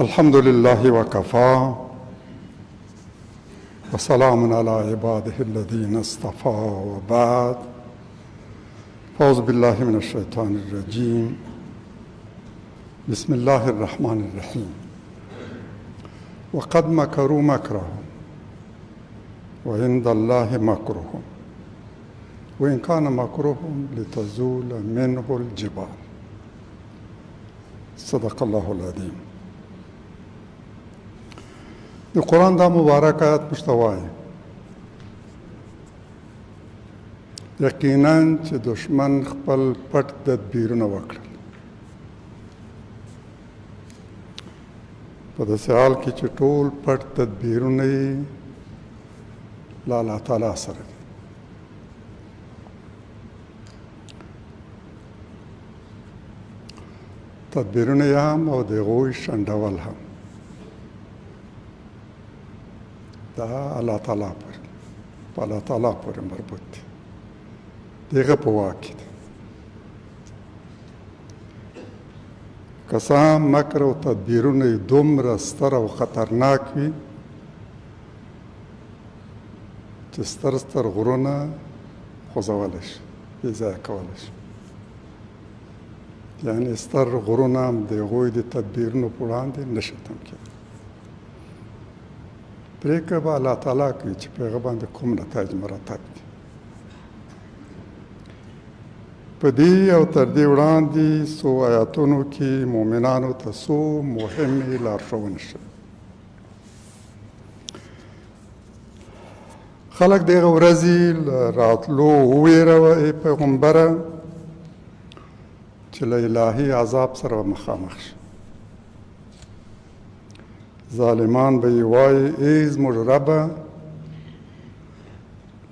الحمد لله وكفى وسلام على عباده الذين اصطفى وبعد. أعوذ بالله من الشيطان الرجيم. بسم الله الرحمن الرحيم. وقد مكروا مكرهم وعند الله مكرهم وإن كان مكرهم لتزول منه الجبال. صدق الله العظيم. د قرآن دا مبارک آیات مشتوای یقینا چې دشمن خپل پټ تدبیرونه وکړل په داسې حال کې چې ټول پټ تدبیرونه یې له الله تعالی سره دي. تدبیرونه یې هم او د هغوی شنډول هم دا الله تعالی په الله تعالی پورې مربوط دي، د هغه په واک کې دي. که څه هم مکر او تدبیرونه یې دومره ستر او خطرناک وي چې ستر ستر غرونه خوځولی شي، بې ځایه کولی شي. یعنې ستر غرونه هم د هغوی د تدبیرونو په وړاندې نه شي تم کېدی. پرېکړه به الله تعالی کوي چې په هغه باندې کوم نتایج مرتب دي. په دې او تر دې وړاندې څو آیاتونو کې مؤمنانو ته څو مهمې لارښوونې شوې. خلک د هغه ورځې له راتلو وویروه ای پیغمبره چې له الهي عذاب سره به مخامخ شي. ظالمان به یې وایي ای زموږ ربه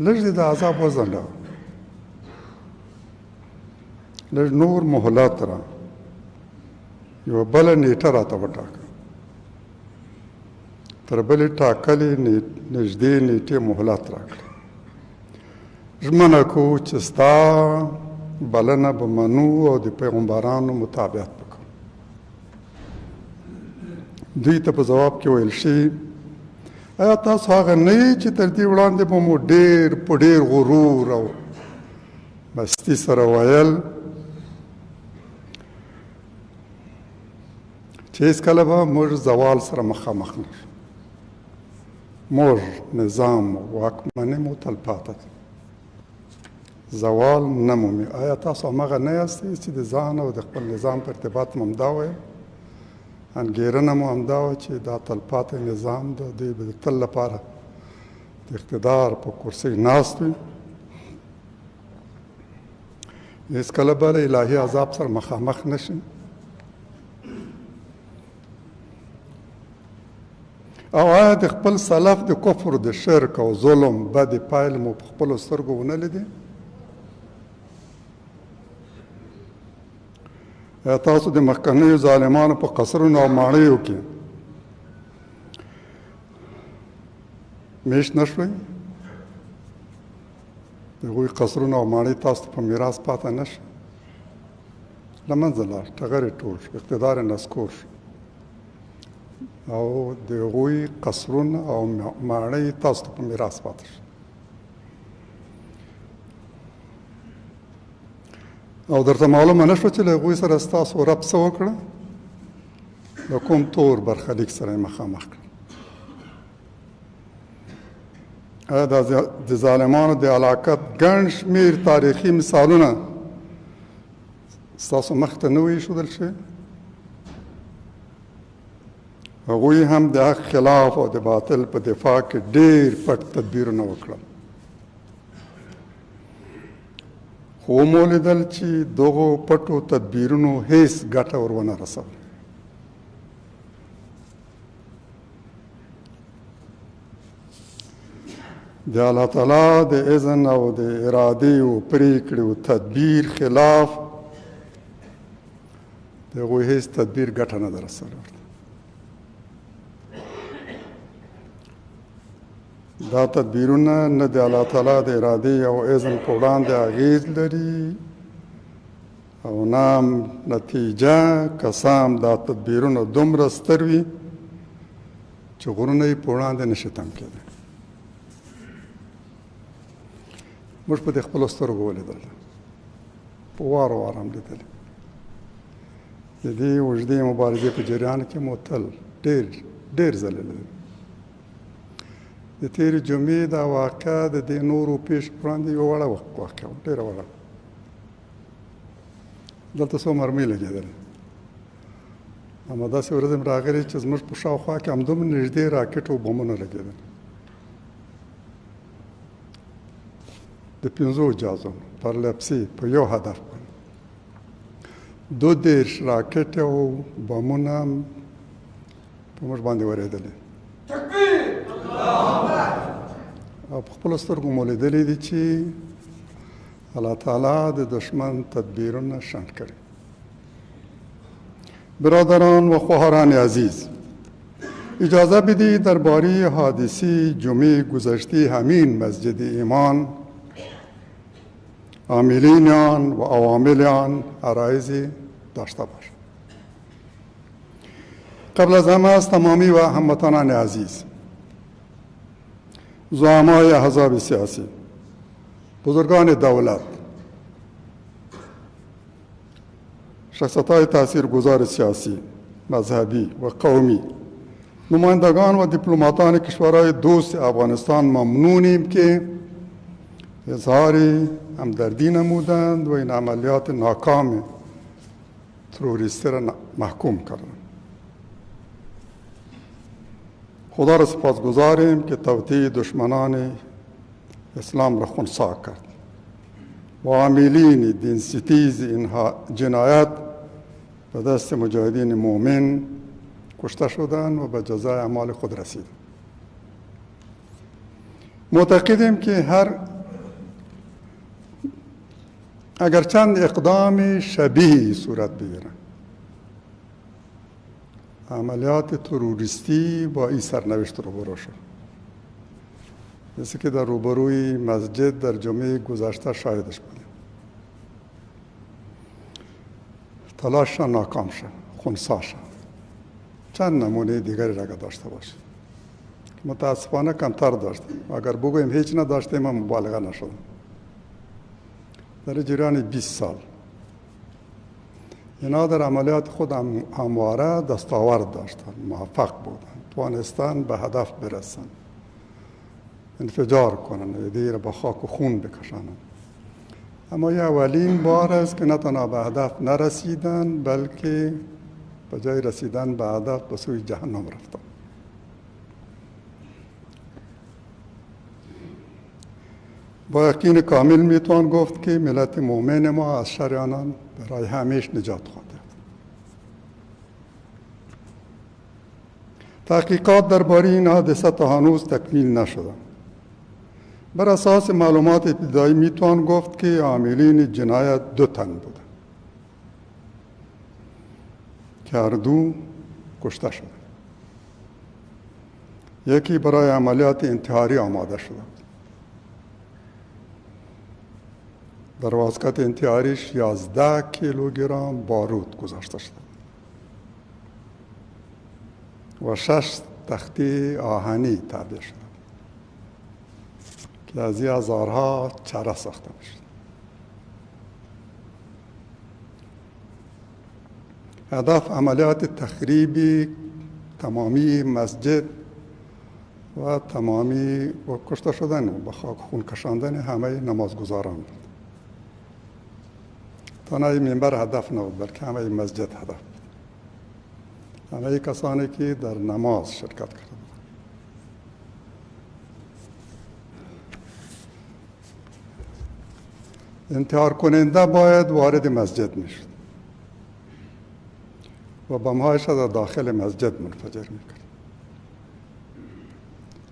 لږ دې د عذاب وځنډوه، لږ نور مهلت را یوه بله نیټه راته وټاکه. تر بلې ټاکلې نږدې نیټې مهلت راکړه. ژمنه کوو چې ستا بلنه به منو او د پیغمبرانو مطابقت به کوو. دوی ته په ځواب کې ویل شي آیا تاسو هغه نه یې چې تر دې وړاندې به مو ډېر په ډېر غرور او مستي سره ویل چې هېڅکله به موږ زوال سره مخامخ نه شو، موږ نظام واکمني مو تلپاته ده، زوال نه مومي. آیا تاسو همغه نه یاستئ چې د ځان او د خپل نظام په ارتباط مو همدا ویل؟ انګېرنه مو همدا وه چې دا تلپاتې نظام ده، دوی به د تل لپاره د اقتدار په کرسۍ ناست وي، هېڅکله به له الهي عذاب سره مخامخ نه شي. او آیا د خپل سلف د کفر د شرک او ظلم بدې پایلې مو په خپلو سترګو ونه لیدې؟ آیا تاسو د مخکنیو ظالمانو په قصرونو او ماڼیو کې میشت نه شوئ؟ د هغوی قصرونه او ماڼۍ تاسو ته په میراث پاته نه شي؟ له منځه لاړ، ټغر یې ټول شو، اقتدار یې نسکور شو او د هغوی قصرونه او ماڼۍ تاسو ته په میراث پاته شي. او درته معلومه نه شوه چې له هغوی سره ستاسو رب څه وکړه؟ د کوم تور برخلیک سره یې مخامخ کړه؟ آیا د ظالمانو د هلاکت ګڼ شمېر تاریخي مثالونه ستاسو مخ ته نه وي ایښودل شوي؟ هغوی هم د حق خلاف او د باطل په دفاع کې ډېر پټ تدبیرونه وکړل، خو ومو لیدل چې دغو پټو تدبیرونو هیڅ ګټه ور ونه رسوله. د الله تعالی د اذن او د ارادې او پرېکړې او تدبیر خلاف د هغوی هیڅ تدبیر ګټه نه ده رسولی ورته. دا تدبیرونه نه د الله تعالی د ارادې او اذن په وړاندې اغېز لري او نام نتیجه قسم دا تدبیرونه دومره ستر وي چې غرونه یې په وړاندې نشي تم کېدی. موږ په دې خپلو سترګو ولیدل، په وار وار هم لیدلې. د دې اوږدې مبارزې په جریان کې مو تل ډېر ځلې لیدلې. د تېرې جمعې دا واقعه د دې نورو پیښو په وړاندې یوه وړه واقعه وه، ډېره وړه. دلته څو مرمۍ لګېدلې، اما داسې ورځې هم راغلې چې زموږ په شاوخوا کې همدومره نږدې راکټ او بمونه لګېدل. د 5 جازو پرلپسې په یو هدف باندې 22 راکټ او بمونه په موږ باندې ورېدلې. او په خپلو سترګو مو لیدلي دي چې الله تعالی د دشمن تدبیرونه شنډ کړي. برادران و خواهران عزیز، اجازه بدید درباره حادثه جمعه گذشته همین مسجد ایمان عاملین آن و عوامل آن عرایضی داشته باشم. قبل از همه از تمامی و هموطنان عزیز، زعمای احزاب سیاسی، بزرگان دولت، شخصیت‌های تاثیرگذار سیاسی، مذهبی و قومی، نمایندگان و دیپلماتان کشورهای دوست افغانستان ممنونیم که اظهار همدردی نمودند و این عملیات ناکام تروریستی را محکوم کردند. خدا را سپاسگزاریم که توطئه دشمنان اسلام را خنثی کرد و عاملین دینستیز این جنایت به دست مجاهدین مؤمن کشته شدند و به جزای اعمال خود رسیدند. معتقدیم که اگر چند اقدام شبیه صورت بگیرند، عملیات تروریستی با این سرنوشت روبرو شد، مثل که در روبروی مسجد در جمعه گذشته شاهدش بودیم. تلاششان ناکام شد، خنثی شد. چند نمونه دیگری را داشته باشید. متاسفانه کمتر داشتیم. اگر بگوییم هیچ نداشتیم هم مبالغه نشد. در جریان 20 سال اینا در عملیات خود همواره دستاورد داشتند، موفق بودند، توانستند به هدف برسند، انفجار کنند، ایده را به خاک و خون بکشانند. اما یه اولین بار است که نه تنها به هدف نرسیدند، بلکه به جای رسیدن به هدف به سوی جهنم رفتند. با یقین کامل میتوان گفت که ملت مؤمن ما از شر آنان برای همیشه نجات خواهد یافت. تحقیقات درباره این حادثه تا هنوز تکمیل نشده. بر اساس معلومات ابتدایی میتوان گفت که عاملین جنایت 2 تن بودند که هر دو کشته شدند. یکی برای عملیات انتحاری آماده شده بود. در واسطه انتحاریش 11 کیلوگرم بارود گذاشته شده و 6 تخته آهنی تعبیه شده که از این هزارها چره ساخته میشد. هدف عملیات تخریب تمامی مسجد و تمامی و کشته شدن و به خاک خون کشاندن همه نمازگزاران بود. تنها این منبر هدف نبود، بلکه همه مسجد هدف بود. همه کسانی که در نماز شرکت کرده. انتحار کننده باید وارد مسجد میشد و بمهایش را در داخل مسجد منفجر میکرد.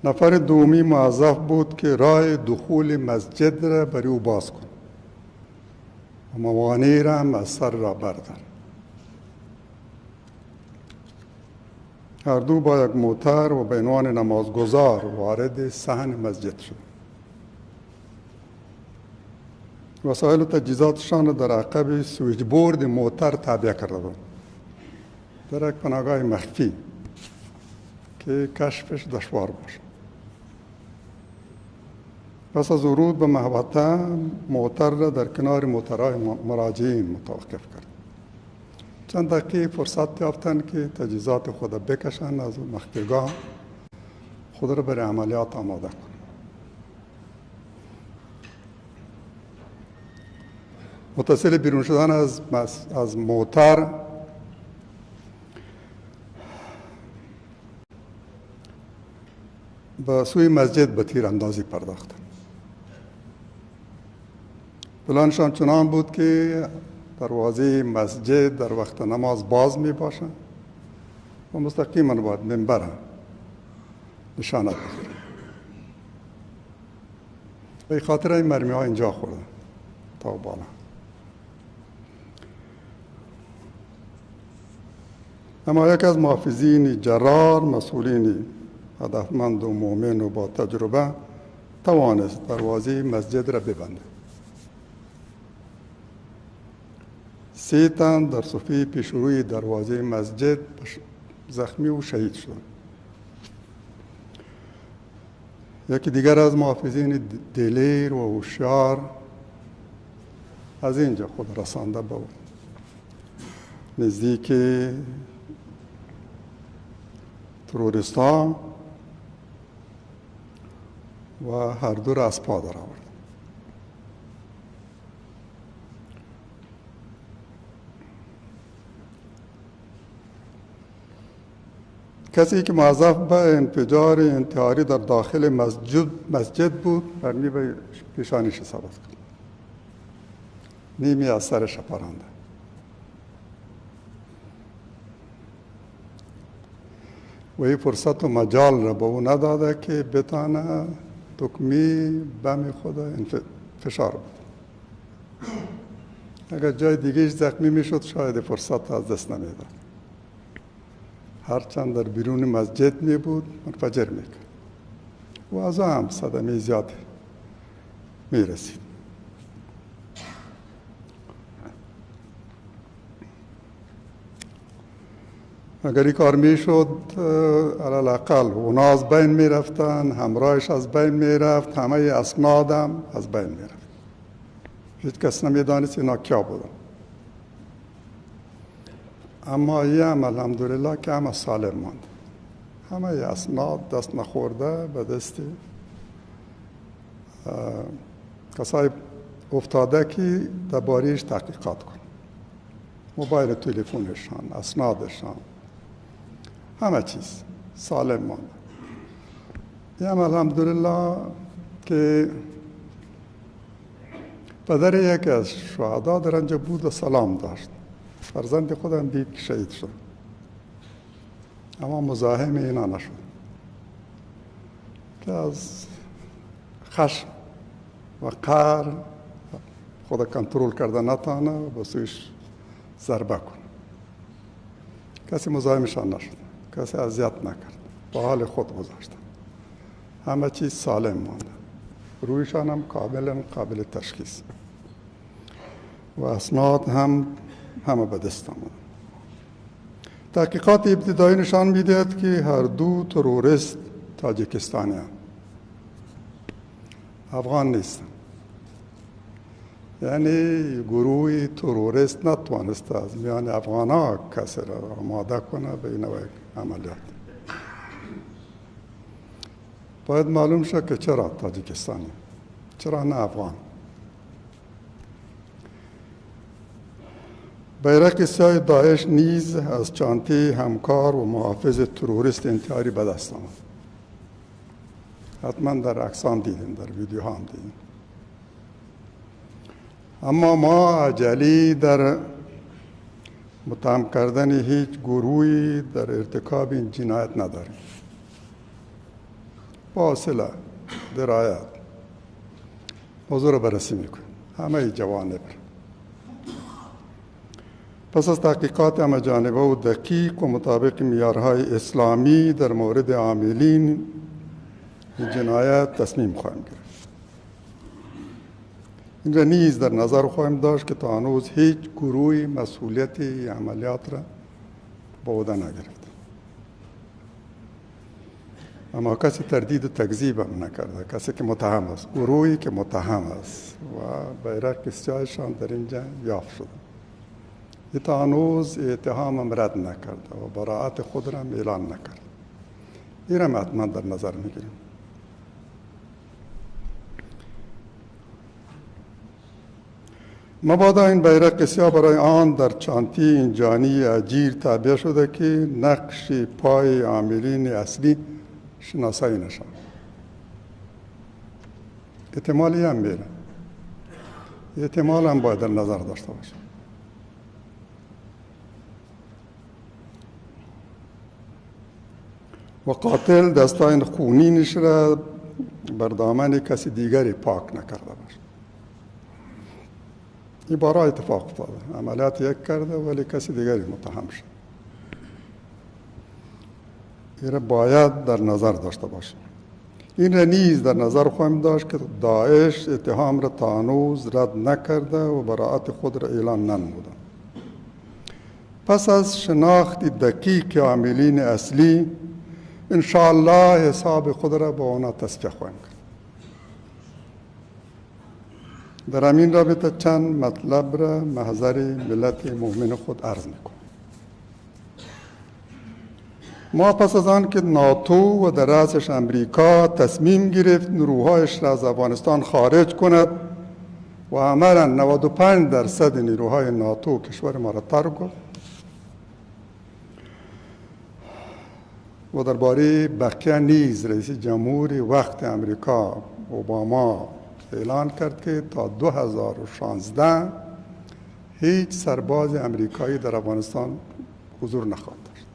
نفر دومی موظف بود که راه دخول مسجد را برای او باز کند و موانع را هم از سر را بردارد. هر دو با یک موتر و به عنوان نمازگزار وارد صحن مسجد شد. وسایل و تجهیزاتشان را در عقب سویچ بورد موتر تعبیه کرده بود، در یک پناهگاه مخفی که کشفش دشوار باشد. پس از ورود به محوطه موتر را در کنار موترهای مراجعین متوقف کرد. چند دقیقه فرصت یافتند که تجهیزات خود بکشند از مخفیگاه، خود را برای عملیات آماده کنند. متصل بیرون شدن از موتر به سوی مسجد به تیراندازی پرداختند. پلانشان چنان بود که دروازه مسجد در وقت نماز باز می باشند و مستقیما باید منبر نشانت بگیرند. به خاطر این مرمی ها اینجا خوردن تا بالا. اما یک از محافظین جرار، مسئولین هدفمند و مؤمن و با تجربه، توانست دروازه مسجد را ببنده. 3 تن در صفحه پیشروی دروازه مسجد زخمی و شهید شدند. یکی دیگر از محافظین دلیر و هوشیار از اینجا خود رسانده به نزدیک تروریستان و هر دو را از پا در آورد. کسی که موظف به انفجار انتحاری در داخل مسجد بود، مرمی به پیشانیش ثابت کرد. نیمی از سرش پرانده. و این فرصت و مجال را به او نداده که بتانه دکمه بم خود فشار بده. اگر جای دیگهش زخمی میشد شاید فرصت از دست نمیداد. هرچند در بیرون مسجد می بود منفجر میکرد و از هم صدمه زیاد می رسید. اگر این کار می شد علالاقل اونا از بین می رفتن، همراهش از بین می رفت، همه اسنادم از بین می رفت. هیچ کس نمی دانست اینا کیا بودن. اما این هم الحمدلله که همه سالم ماند. همه اسناد دست نخورده به دست کسای افتاده که درباره‌اش تحقیقات کن. موبایل تلفنشان، اسنادشان، همه چیز سالم ماند. این هم الحمدلله که پدر یکی از شهدا در آنجا بود و سلام داشت. فرزند خودم دید که شهید شد، اما مزاحم اینا نشد که از خشم و قهر خود کنترل کرده نتانه و به سویش ضربه کنه. کسی مزاحمشان نشد، کسی اذیت نکرد، با حال خود گذاشتن. همه چیز سالم مانده، رویشان هم کاملا قابل تشخیص و اسناد هم همه به دست آمد. تحقیقات ابتدایی نشان می‌دهد که هر دو تروریست تاجیکستانی هستند، افغان نیستند. یعنی گروه تروریست نتوانست از میان افغان‌ها کسی را آماده کنه به این نوع عملیات. باید معلوم شد که چرا تاجیکستانی، چرا نه افغان. بیرق سیاه داعش نیز از چانته همکار و محافظ تروریست انتحاری به دست آمد. حتما در عکسان دیدیم، در ویدیوها هم دیدیم. اما ما عجلی در متهم کردن هیچ گروهی در ارتکاب این جنایت نداریم. با حوصله، درایت موضوع را بررسی میکنیم، همه جوانب. پس از تحقیقات همه جانبه و دقیق و مطابق معیارهای اسلامی در مورد عاملین جنایت تصمیم خواهیم گرفت. این را نیز در نظر خواهیم داشت که تا هنوز هیچ گروهی مسئولیت عملیات را به عهده نگرفت، اما کسی تردید و تکذیب هم نکرده. کسی که متهم است، گروهی که متهم است و بیرق سیاهشان در این جنگ یافت شده، این تا هنوز اتهام هم رد نکرده و براءت خود را هم اعلان نکرد. این را حتما در نظر میگیریم. مبادا این بیرق سیاه برای آن در چانتی اینجانی اجیر تعبیه شده که نقش پای عاملین اصلی شناسایی نشد. احتمالی هم میره، احتمال هم باید در نظر داشته باشه. و قاتل دستای خونینش را بر دامن کسی دیگری پاک نکرده باشه. این بارها اتفاق افتاده، عملیات یک کرده ولی کسی دیگری متهم شد. این را باید در نظر داشته باشیم. این را نیز در نظر خواهیم داشت که داعش اتهام را تا هنوز رد نکرده و براءت خود را اعلان ننموده. پس از شناخت دقیق عاملین اصلی انشاءالله حساب خود را با آنها تصفیه خواهیم کرد. در همین رابطه چند مطلب را محضر ملت مؤمن خود عرض میکنم. ما پس از آن که ناتو و در رأسش امریکا تصمیم گرفت نیروهایش را از افغانستان خارج کند و عملاً 95% نیروهای ناتو کشور ما را ترک گفت و درباره بقیه نیز رئیس جمهور وقت امریکا اوباما اعلان کرد که تا 2016 هیچ سرباز امریکایی در افغانستان حضور نخواهد داشت.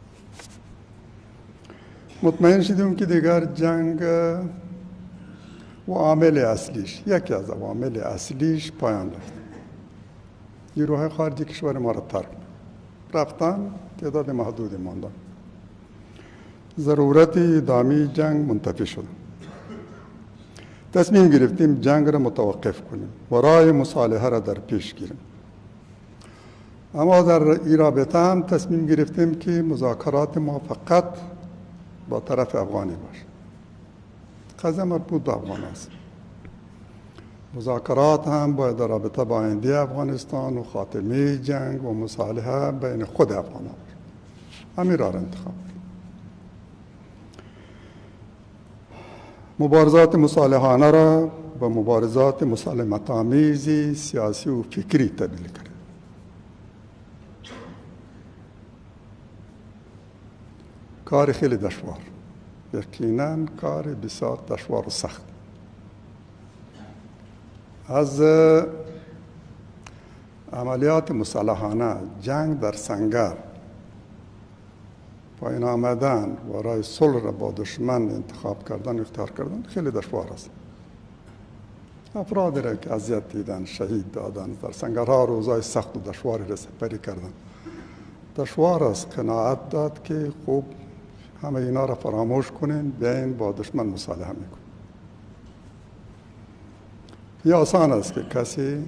مطمئن شدیم که دیگر جنگ و عامل اصلیش، یکی از عوامل اصلیش پایان رفت. نیروهای خارجی کشور ما را ترک رفتن، تعداد محدودی ماندن. ضرورت ادامه جنگ منتفی شد. تصمیم گرفتیم جنگ را متوقف کنیم و راه مصالحه را در پیش گیریم. اما در این رابطه هم تصمیم گرفتیم که مذاکرات ما فقط با طرف افغانی باشه. قضیه مربوط به افغان است. مذاکرات هم باید در رابطه با آینده افغانستان و خاتمه جنگ و مصالحه بین خود افغان باشه. همین راه را انتخاب. مبارزات مصالحانه را به مبارزات مسالمت‌آمیز سیاسی و فکری تبدیل کرد. کار خیلی دشوار، یقیناً کار بسیار دشوار و سخت. از عملیات مسلحانه، جنگ در سنگر، پایین آمدن و راه صلح را با دشمن انتخاب کردن، اختیار کردن خیلی دشوار است. افرادی را که اذیت دیدن، شهید دادن، در سنگرها روزهای سخت و دشواری را سپری کردن. دشوار است قناعت داد که خوب همه اینا را فراموش کنین، بیاین با دشمن مصالحه میکنین. یا آسان است که کسی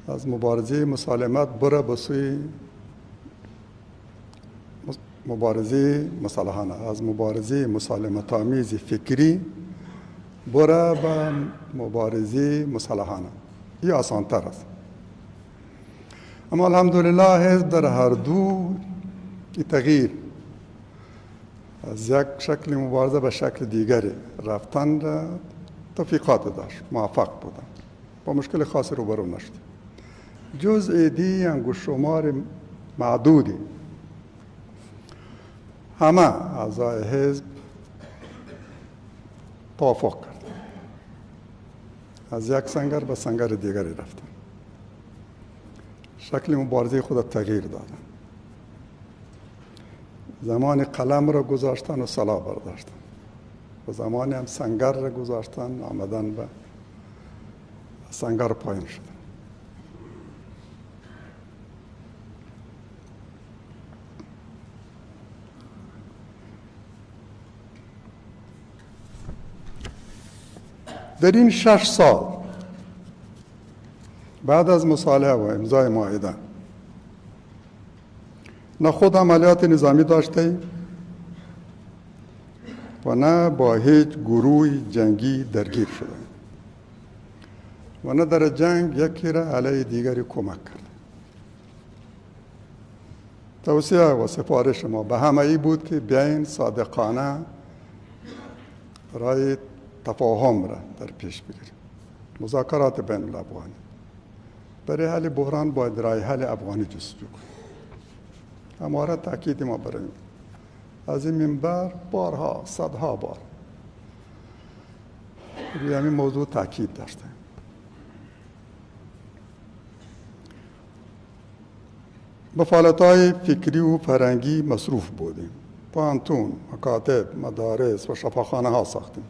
از مبارزه مسالمت بره به سوی مبارزه مصالحانه، از مبارزه مسالمت‌آمیز فکری بره به مبارزه مصالحانه. این آسان تر است. اما الحمدلله حزب در هر دو تغییر از یک شکل مبارزه به شکل دیگری رفتن را توفیقات داشت، موفق بودن، با مشکل خاصی روبرو نشد. جز عده‌ای انگشت شمار معدودی همه اعضای حزب توافق کرد، از یک سنگر به سنگر دیگری رفتن، شکل مبارزه خود تغییر دادن، زمان قلم را گذاشتن و سلاح برداشتن و زمانی هم سنگر را گذاشتن، آمدن به سنگر پایین شدن. در این 6 سال بعد از مصالحه و امضای معاهده نه خود عملیات نظامی داشته و نه با هیچ گروه جنگی درگیر شده و نه در جنگ یکی را علیه دیگری کمک کرد. توصیه و سفارش ما به همه ای بود که بیاین صادقانه رای تفاهم را در پیش بگیریم. مذاکرات بین الافغانی برای حل بحران باید رای حل افغانی جستجو کنیم. همواره تاکید ما برای از این منبر بارها صدها بار روی همین موضوع تاکید داشته. به فعالیت‌های فکری و فرهنگی مصروف بودیم. پانتون، مکاتب، مدارس و شفاخانه ها ساختیم.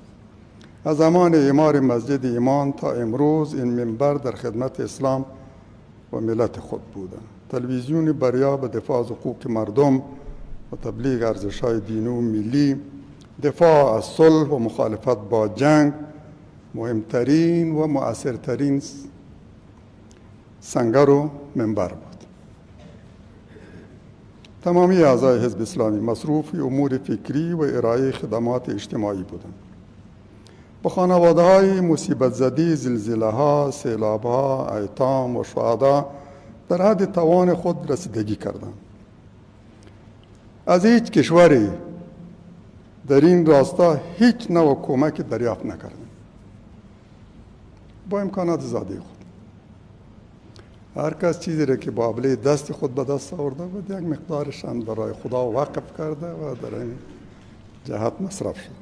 از زمان اعمار مسجد ایمان تا امروز این منبر در خدمت اسلام و ملت خود بوده. تلویزیون بریا به دفاع از حقوق مردم و تبلیغ ارزش‌های دینی و ملی، دفاع از صلح و مخالفت با جنگ مهمترین و مؤثرترین سنگر و منبر بود. تمامی اعضای حزب اسلامی مصروف امور فکری و ارائه خدمات اجتماعی بودند. به خانواده‌های مصیبت زده زلزله‌ها، سیلاب‌ها، ایتام و شهدا در حد توان خود رسیدگی کردند. از هیچ کشوری در این راستا هیچ نوع کمک دریافت نکردند. با امکانات زاده خود هر کس چیزی را که با عبله دست خود به دست آورده بود یک مقدارش هم برای خدا وقف کرده و در این جهت مصرف شد.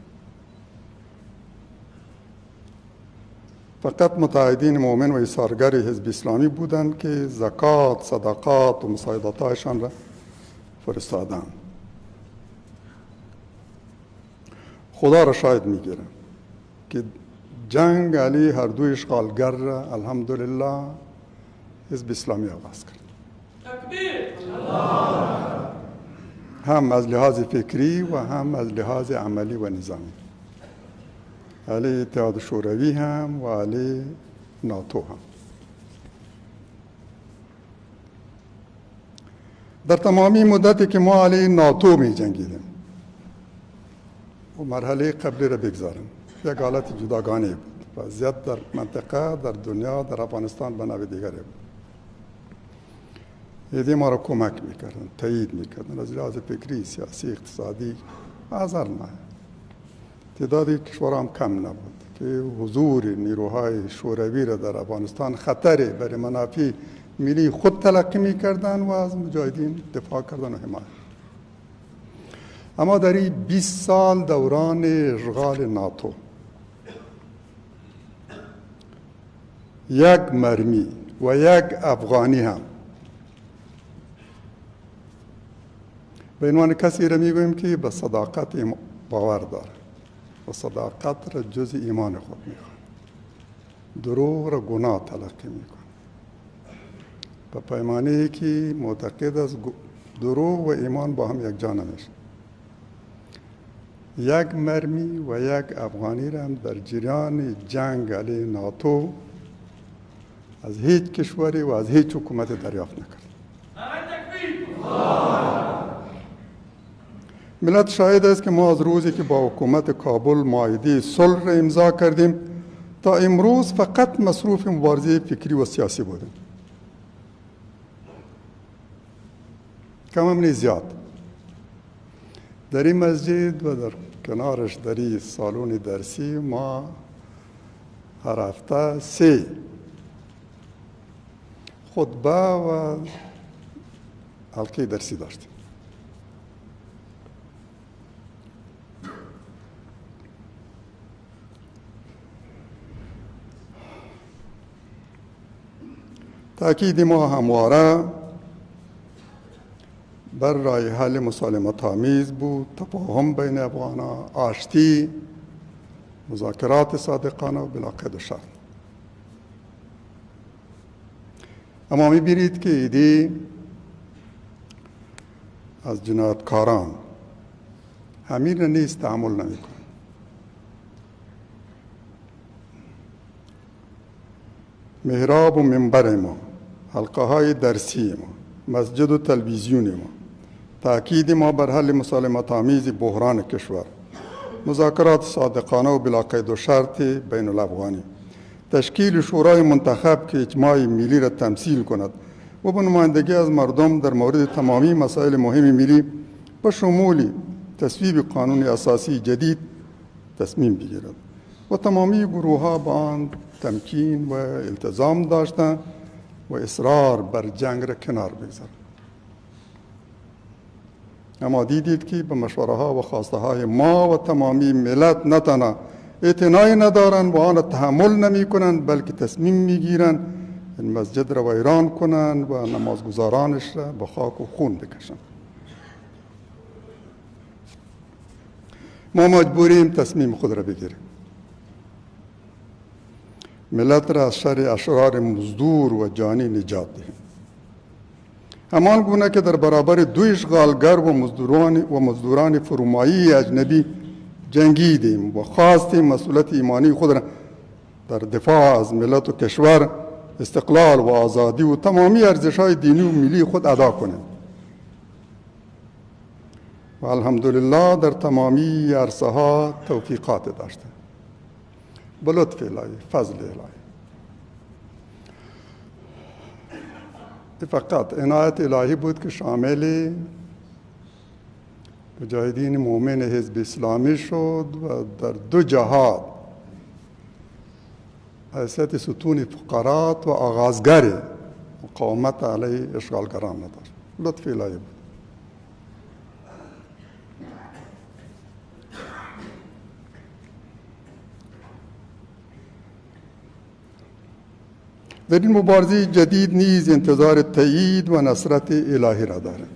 فقط متحدین مؤمن و ایثارگر حزب اسلامی بودند که زکات، صدقات و مساعدات‌هایشان را فرستادند. خدا را شاهد میگیرم که جنگ علی هر دو اشغالگر را الحمدلله حزب اسلامی آغاز کرد. هم از لحاظ فکری و هم از لحاظ عملی و نظامی. علی اتحاد شوروی هم و علی ناتو هم. در تمامی مدتی که ما علی ناتو می جنگیدیم و مرحله قبلی را بگذاریم، یک حالت جداگانه بود. وضعیت در منطقه، در دنیا، در افغانستان به نوع دیگری بود. ایده ما را کمک میکردن، تایید میکردن از لحاظ فکری، سیاسی، اقتصادی، از هر نوع. تعدادی کشورها هم کم نبود که حضور نیروهای شوروی را در افغانستان خطری برای منافع ملی خود تلقی میکردن و از مجاهدین دفاع کردن و حمایت. اما در این 20 سال دوران اشغال ناتو یک مرمی و یک افغانی هم به عنوان کسی را میگوییم که به صداقت باور داره و صداقت را جز ایمان خود میخواد، دروغ را گناه تلقی میکنه. به پیمانه‌ای که معتقد از دروغ و ایمان با هم یک جا نمیشه. یک مرمی و یک افغانی را هم در جریان جنگ علیه ناتو از هیچ کشوری و از هیچ حکومت دریافت نکرد. ملت شاهد است که ما از روزی که با حکومت کابل معاهده صلح را امضا کردیم تا امروز فقط مصروف مبارزه فکری و سیاسی بودیم. کم هم نیست زیاد. در این مسجد و در کنارش در این سالن درسی ما هر هفته 3 خطبه و حلقه درسی داشتیم. تأکید ما همواره بر راه حل مسالمت آمیز بود، تفاهم بین افغانان، آشتی، مذاکرات صادقانه و بلا قید و شرط. اما می‌بینید که ایده از جنایتکاران همین را نیز تحمل نمی‌کنند. محراب و منبر ما، حلقه های درسی ما، مسجد و تلویزیون ما، تأکید ما بر حل مسالمت آمیز بحران کشور، مذاکرات صادقانه و بلا قید و شرط بین الافغانی، تشکیل شورای منتخب که اجماع ملی را تمثیل کند و به نمایندگی از مردم در مورد تمامی مسائل مهم ملی به شمول تصویب قانون اساسی جدید تصمیم بگیرد و تمامی گروه ها با آن تمکین و التزام داشتند و اصرار بر جنگ را کنار بگذارند. اما دیدید که به مشوره ها و خواسته های ما و تمامی ملت نه تنها اعتنایی ندارند و آن تحمل نمی کنند، بلکه تصمیم می گیرند این مسجد را ویران کنند و نمازگزارانش را به خاک و خون بکشند. ما مجبوریم تصمیم خود را بگیریم. ملت را از شر اشرار مزدور و جانی نجات دهیم. همان گونه که در برابر دو اشغالگر و مزدوران فرومایی اجنبی جنگیدیم و خواستیم مسئولیت ایمانی خود را در دفاع از ملت و کشور، استقلال و آزادی و تمامی ارزش‌های دینی و ملی خود ادا کنیم. و الحمدلله در تمامی عرصه ها توفیقات داشته به لطف الهی، فضل الهی. فقط عنایت الهی بود که شامل مجاهدین مومن حزب اسلامی شد و در دو جهاد حیثیت ستون فقرات و آغازگر مقاومت علیه اشغالگران نداشت. لطف الهی بود. در این مبارزه جدید نیز انتظار تایید و نصرت الهی را داریم.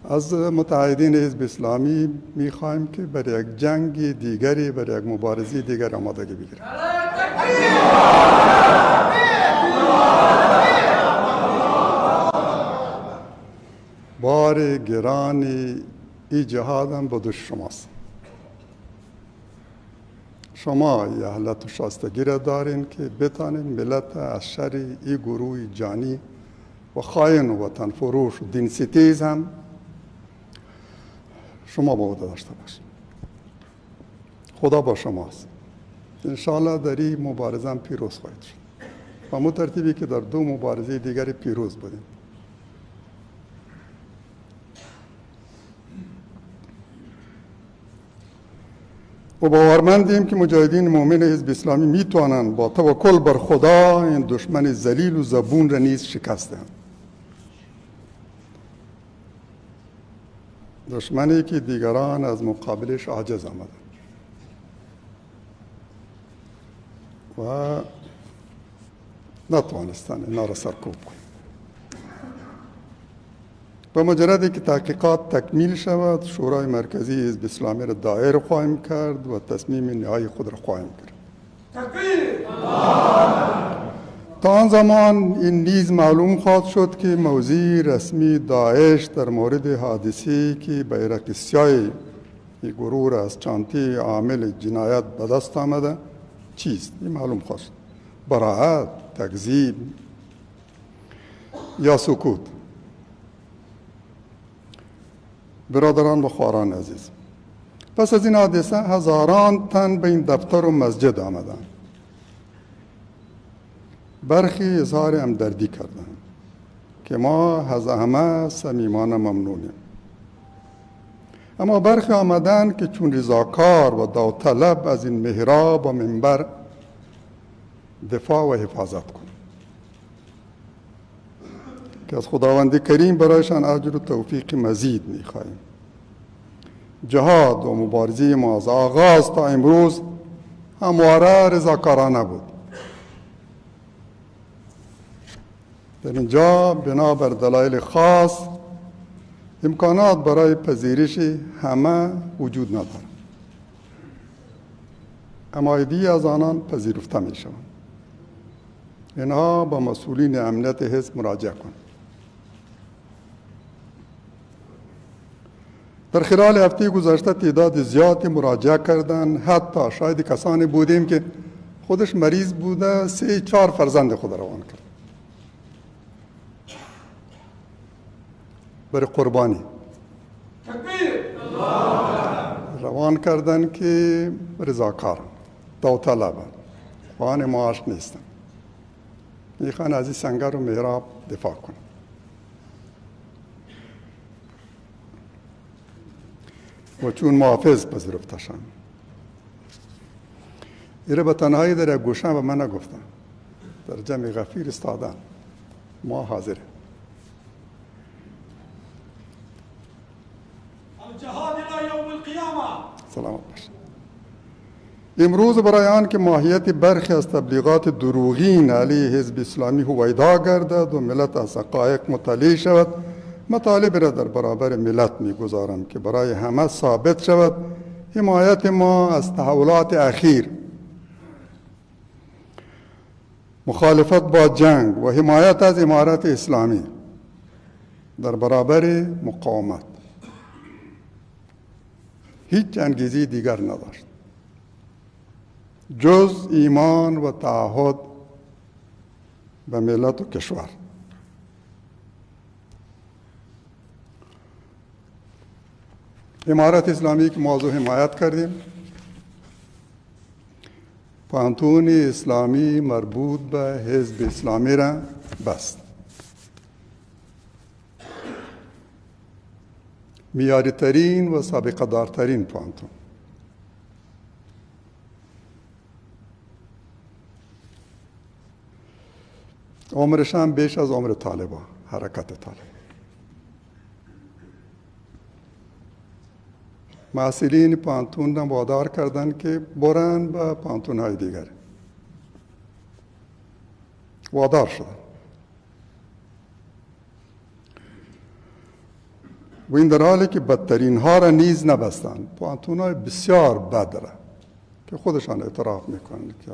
از متحدین حزب اسلامی می‌خواهیم که برای یک جنگ دیگری، برای یک مبارزه دیگر آمادگی بگیرند. بار گران این جهاد هم به دوش شماست. شما یه حالت و شایستگی را دارین که بتانین ملت از شر این گروه جانی و خائن و وطن فروش و دین ستیز هم شما با عهده داشته باشید. خدا با شماست. انشاءالله در این مبارزه هم پیروز خواهید شد. و همون ترتیبی که در دو مبارزه دیگر پیروز بودیم. و باورمندیم که مجاهدین مومن حزب اسلامی میتوانند با توکل بر خدا این دشمن ذلیل و زبون را نیز شکست دهند. دشمنی که دیگران از مقابلش عاجز آمدند و نتوانستند اینا را سرکوب کنند. به مجردی که تحقیقات تکمیل شود، شورای مرکزی حزب اسلامی را دایر خواهیم کرد و تصمیم نهایی خود را خواهیم گرفت. تا آن زمان این نیز معلوم خواهد شد که موضع رسمی داعش در مورد حادثه‌ای که بیرق سیاه این گروه را از چانته عامل جنایت به دست آمده چیست؟ این معلوم خواهد شد. براءت، تکذیب یا سکوت. برادران و خواران عزیز، پس از این حادثه هزاران تن به این دفتر و مسجد آمدند. برخی اظهار همدردی کردند که ما از همه صمیمانه ممنونیم. اما برخی آمدند که چون رضاکار و داوطلب از این محراب و منبر دفاع و حفاظت کنند که از خداوند کریم برایشان اجر و توفیق مزید می‌خواهیم. جهاد و مبارزه ما از آغاز تا امروز همواره رضاکارانه بود. در اینجا بنابر دلایل خاص امکانات برای پذیرش همه وجود ندارد، اما عده‌ای از آنان پذیرفته می‌شوند. اینها با مسئولین امنیت حزب مراجعه کنند. در خلال هفته گذشته تعداد زیادی مراجعه کردند، حتی شاید کسانی بودیم که خودش مریض بوده، 3-4 فرزند خود روان کرد برای قربانی. روان کردن که رضاکار داوطلب خوان معاش نیستن، میخوان از این سنگر و محراب دفاع کنن. و چون محافظ پذیرفتشان، ایره به تنهایی در یک گوشه به من نگفتن، در جمع غفیر استادن ما حاضره. الجهاد الى یوم القیامه. سلامت باشید. امروز برای آن که ماهیت برخی از تبلیغات دروغین علیه حزب اسلامی هویدا گردد و ملت از حقایق مطلع شود، مطالب را در برابر ملت میگذارم که برای همه ثابت شود حمایت ما از تحولات اخیر، مخالفت با جنگ و حمایت از امارت اسلامی در برابر مقاومت هیچ انگیزه دیگر نداشت جز ایمان و تعهد به ملت و کشور. امارت اسلامی که موضوع حمایت کردیم، پانتون اسلامی مربوط به حزب اسلامی را بست. میاری ترین و سابقه دارترین پانتون. عمرش هم بیش از عمر طالبان، حرکت طالب. مسئولین پانتون را وادار کردن که برن به پانتون های دیگر. وادار شدن و این در حالی که بدترین ها را نیز نبستن. پانتون های بسیار بد را که خودشان اعتراف میکنن که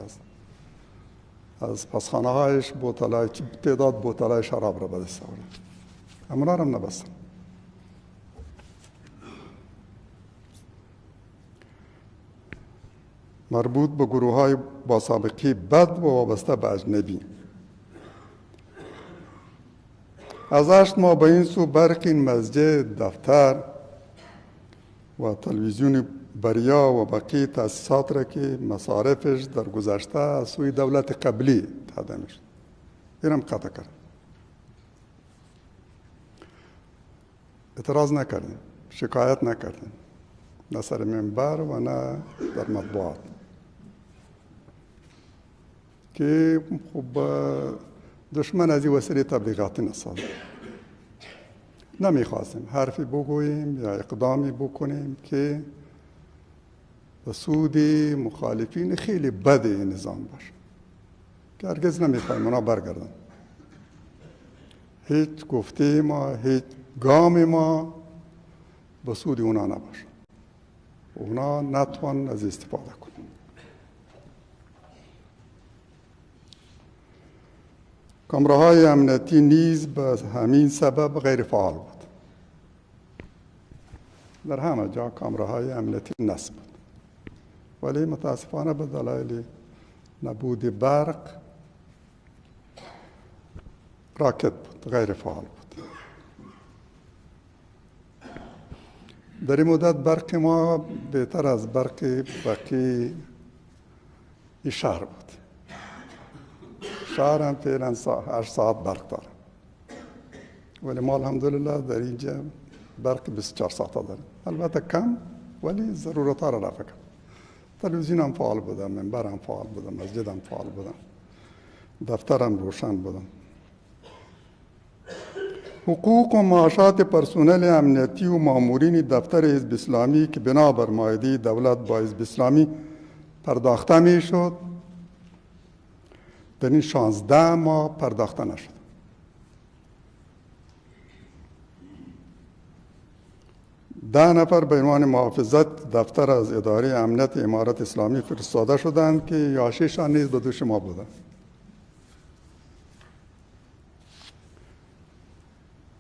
از پسخانه هایش تعداد بوتلای شراب را به دست آوردن، اما را هم نبستن. مربوط به گروه های با سابقه بد و وابسته به اجنبی. از 8 ماه به این سو برخی مسجد، دفتر و تلویزیون بریا و بقیه تأسیسات را که مصارفش در گذشته از سوی دولت قبلی تهدیم شد، این هم قطع کرد. اعتراض نکردیم، شکایت نکردیم، نه سر منبر و نه در مطبوعات، که خب دشمن از این وسیله تبلیغاتی نسازد. نمیخواستیم حرفی بگوییم یا اقدامی بکنیم که به سود مخالفین خیلی بد این نظام باشه، که هرگز نمیخوایم اونا برگردن. هیچ گفته ما، هیچ گام ما به سود اونا نباشه، اونا نتوان از استفاده کنن. کامراهای امنیتی نیز به همین سبب غیر فعال بود. در همه جا کامراهای امنیتی نصب بود، ولی متاسفانه به دلایل نبود برق راکت بود، غیر فعال بود. در این مدت برق ما بهتر از برق بقیه شهر بود. شهر هم فعلا 8 ساعت برق داره، ولی ما الحمدلله در اینجا برق 24 ساعت داره. البته کم، ولی ضرورت ها را رفع کرد. تلویزیون هم فعال بودم، منبر هم فعال بودم، مسجد هم فعال بودم، دفتر هم روشن بودم. حقوق و معاشات پرسنل امنیتی و مامورین دفتر حزب اسلامی که بنابر معاهده دولت با حزب اسلامی پرداخته می شد، در این 16 ماه پرداخته نشد. ده نفر به عنوان محافظت دفتر از اداره امنیت امارت اسلامی فرستاده شدند که یاشیشان نیز به دوش ما بودند.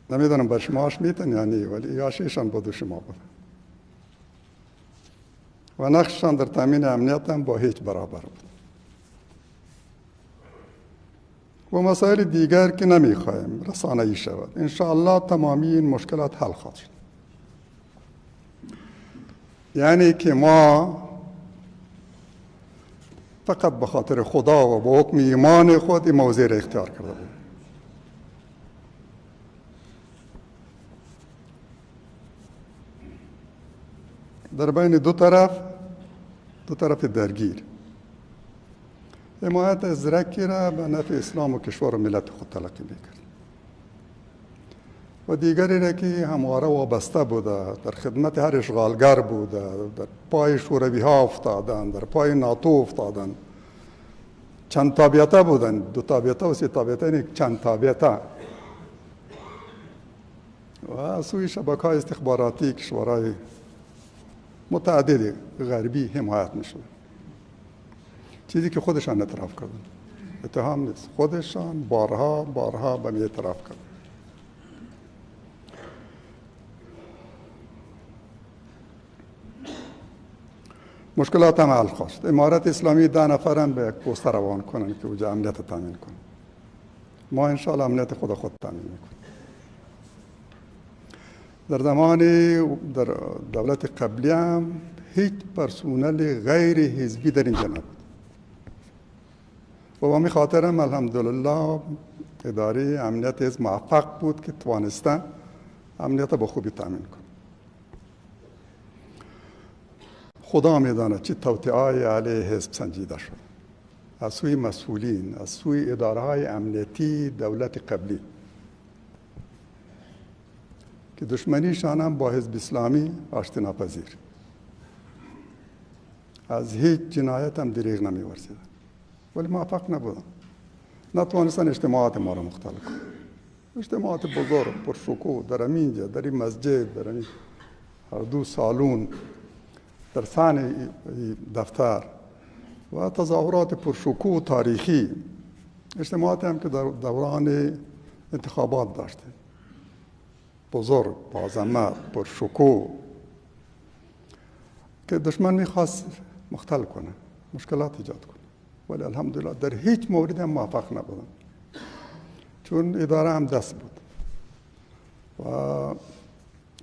نمیدونم بر شماش میتن یا نه، ولی یاشیشان به دوش ما بودند و نقششان در تامین امنیت هم با هیچ برابر بود. و مسائل دیگر که نمیخوایم رسانه‌ای شود. انشاءالله تمامی این مشکلات حل خواهد شد. یعنی که ما فقط به خاطر خدا و با حکم ایمان خود این موضوع را اختیار کرده بود. در بین دو طرف درگیر، حمایت از زرکی را به نفع اسلام و کشور و ملت خود تلقی میکرد و دیگری را که همواره وابسته بوده، در خدمت هر اشغالگر بوده، در پای شوروی ها افتادن، در پای ناتو افتادن، چند تابعیته بودن، 2 تابعیته و 3 تابعیته، یعنی چند تابعیته، و از سوی شبکه‌های استخباراتی کشورهای متعدد غربی حمایت میشد. چیزی که خودشان اعتراف کردن، اتهام نیست، خودشان بارها به می اعتراف کردن. مشکلات هم حل خواست. امارت اسلامی 10 نفرم به یک پست روان کنن که اونجا امنیت تامین کنن. ما انشاءالله امنیت خود تامین میکنیم. در زمان در دولت قبلی هم هیچ پرسونل غیر حزبی در اینجا نبود و با می خاطرم الحمدلله اداره امنیت حزب موفق بود که توانسته امنیت با خوبی تامین کنه. خدا میدانه چه توطئه‌ای علیه حزب سنجیده شد از سوی مسئولین، از سوی اداره‌های امنیتی دولت قبلی که دشمنیشان هم با حزب اسلامی آشتی ناپذیر، از هیچ جنایت هم دریغ نمی‌ورزیدن، ولی موفق نبودن. نتوانستن اجتماعات ما را مختل کنن. اجتماعات بزرگ پرشکوه در اینجا، در این مسجد، در این هر 2 سالون، در ثاني دفتر و تظاهرات پرشکوه تاریخی، اجتماعاتی هم که در دوران انتخابات داشته، بزرگ، با پرشکوه، که دشمن میخواست مختل کنه، مشکلات ایجاد کنه، ولی الحمدلله در هیچ مورد هم موفق نبودن، چون اداره هم دست بود و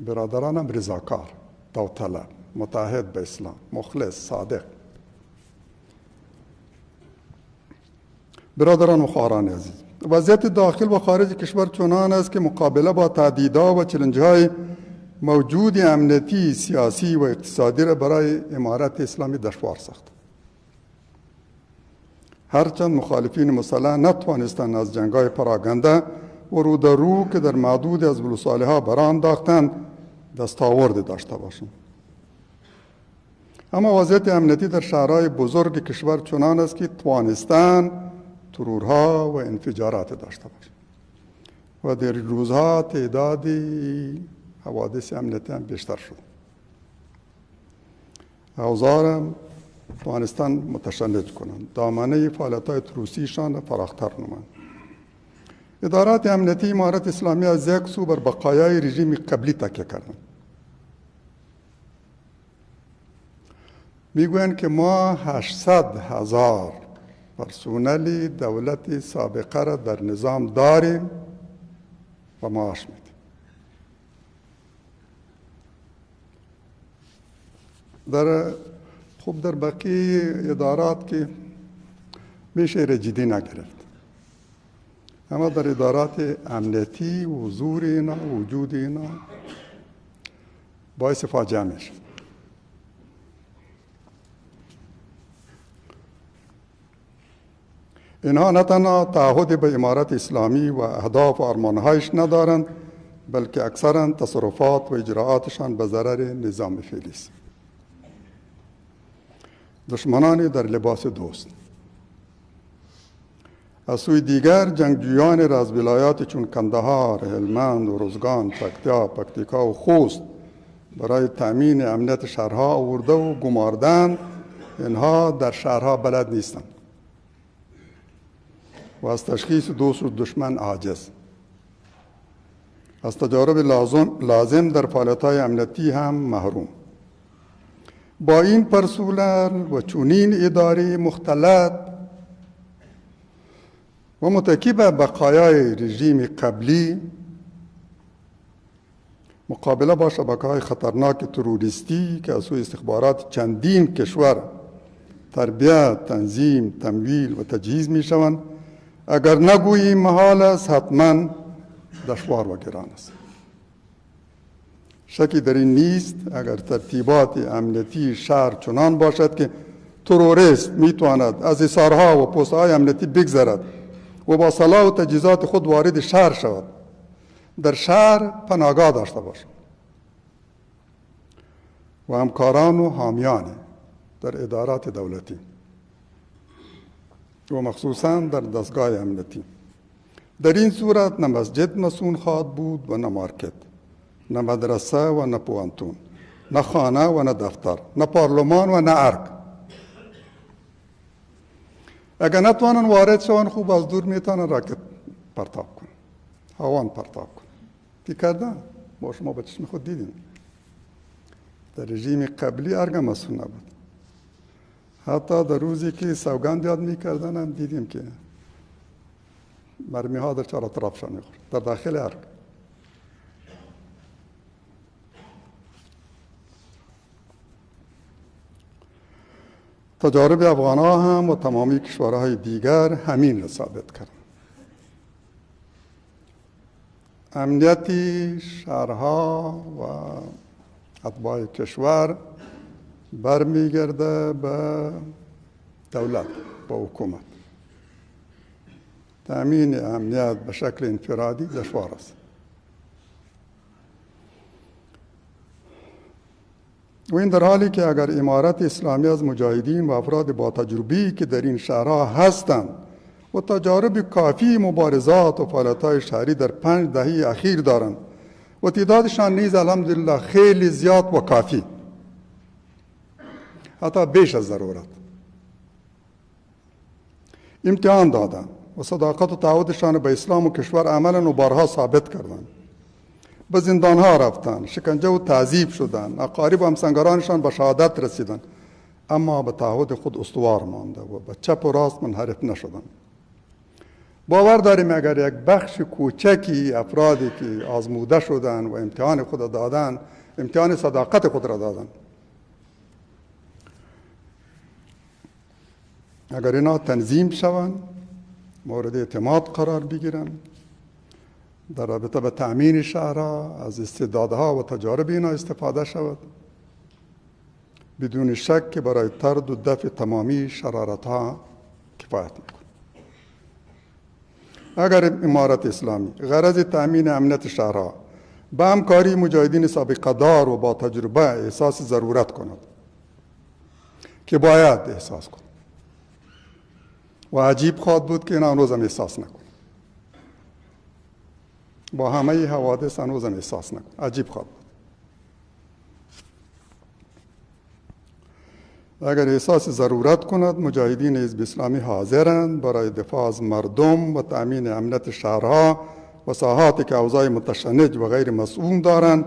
برادرانم رضاکار، داوطلب، متحد به اسلام، مخلص، صادق. برادران و خواهران عزیز، وضعیت داخل و خارج کشور چنان است که مقابله با تهدیدها و چالش‌های موجود امنیتی، سیاسی و اقتصادی را برای امارت اسلامی دشوار ساخت. هرچند مخالفین مسلح نتوانستند از جنگ‌های پراگنده و رو در رو که در معدود از ولسوالی‌ها برانداختند دستاوردی داشته باشند، اما وضعیت امنیتی در شهرهای بزرگ کشور چنان است که توانستند ترورها و انفجارات داشته باشند و در روزها تعدادی حوادث امنیتی هم بیشتر شد. اوزارم توانستن متشنج کنند، دامنه فعالیت‌های تروریستیشان را فراختر نمایند. ادارات امنیتی امارت اسلامی از یک سو بر بقایای رژیم قبلی تکیه کردند. میگویند که ما 800,000 پرسونل دولت سابقه را در نظام داریم و معاش میدیم. در باقی ادارات که میشه را جدی نگرفت، اما در ادارات امنیتی حضور اینا، وجود اینا باعث فاجعه میشه. اینها نه تنها تعهد به امارت اسلامی و اهداف و آرمان‌هایش ندارند، بلکه اکثرا تصرفات و اجراءاتشان به ضرر نظام فعلی است. دشمنانی در لباس دوست. از سوی دیگر جنگجویان را از ولایات چون کندهار، هلمند، ارزگان، پکتیکا و خوست برای تأمین امنیت شهرها آورده و گماردند. اینها در شهرها بلد نیستند و از تشخیص دوست و دشمن عاجز. از تجارب لازم در فعالیت‌های امنیتی هم محروم. با این پرسونل و چنین اداره مختلط و متکی به بقایای رژیم قبلی مقابله با شبکه‌های خطرناک تروریستی که از سوی استخبارات چندین کشور تربیت، تنظیم، تمویل و تجهیز می شوند، اگر نگوییم محال است، حتما دشوار و گران است. شکی در این نیست اگر ترتیبات امنیتی شهر چنان باشد که تروریست می تواند از حصارها و پست‌های امنیتی بگذرد و با سلاح و تجهیزات خود وارد شهر شود، در شهر پناهگاه داشته باشد و همکاران و حامیان در ادارات دولتی و مخصوصاً در دستگاه امنیتی. در این صورت نه مسجد مسون خواهد بود و نه مارکت، نه مدرسه و نه پوانتون، نه خانه و نه دفتر، نه پارلمان و نه ارگ. اگر نتوانن وارد شوند، خوب از دور میتونن راکت پرتاب کنن، هوان پرتاب کنن. تی کردن با شما به چشم خود دیدیم. در رژیم قبلی ارگ مسون نبود. حتی در روزی که سوگند یاد میکردن هم دیدیم که مرمی ها در چهار اطرافشان میخورد، در داخل ارگ. تجارب افغان ها هم و تمامی کشورهای دیگر همین را ثابت کرد. امنیتی شهرها و اتباع کشور برمیگرده به دولت، به حکومت. تأمین امنیت به شکل انفرادی دشوار است. و این در حالی که اگر امارت اسلامی از مجاهدین و افراد با تجربی که در این شهرها هستند و تجارب کافی مبارزات و فعالیت‌های شهری در 5 دهه اخیر دارند و تعدادشان نیز الحمدلله خیلی زیاد و کافی، حتی بیش از ضرورت، امتحان دادند و صداقت و تعهدشان به اسلام و کشور عملاً و بارها ثابت کردند. به زندانها رفتند، شکنجه و تعذیب شدند، اقارب و همسنگرانشان به شهادت رسیدند، اما به تعهد خود استوار مانده و به چپ و راست منحرف نشدند. باور داریم اگر یک بخش کوچکی افرادی که آزموده شدند و امتحان خود دادند، امتحان صداقت خود را دادند، اگر اینا تنظیم شوند، مورد اعتماد قرار بگیرند، در رابطه به تأمین شهرها از استعدادها و تجارب اینا استفاده شود، بدون شک که برای طرد و دفع تمامی شرارتها کفایت میکند. اگر امارت اسلامی غرض تأمین امنیت شهرها به همکاری مجاهدین سابقه دار و با تجربه احساس ضرورت کند، که باید احساس کند و عجیب خواهد بود که اینا هنوز هم احساس نکند، با همه حوادث هنوز هم احساس نکند، عجیب خواهد بود. اگر احساس ضرورت کند، مجاهدین حزب اسلامی حاضرند برای دفاع از مردم و تأمین امنیت شهرها و ساحاتی که اوضاع متشنج و غیر مسئول دارند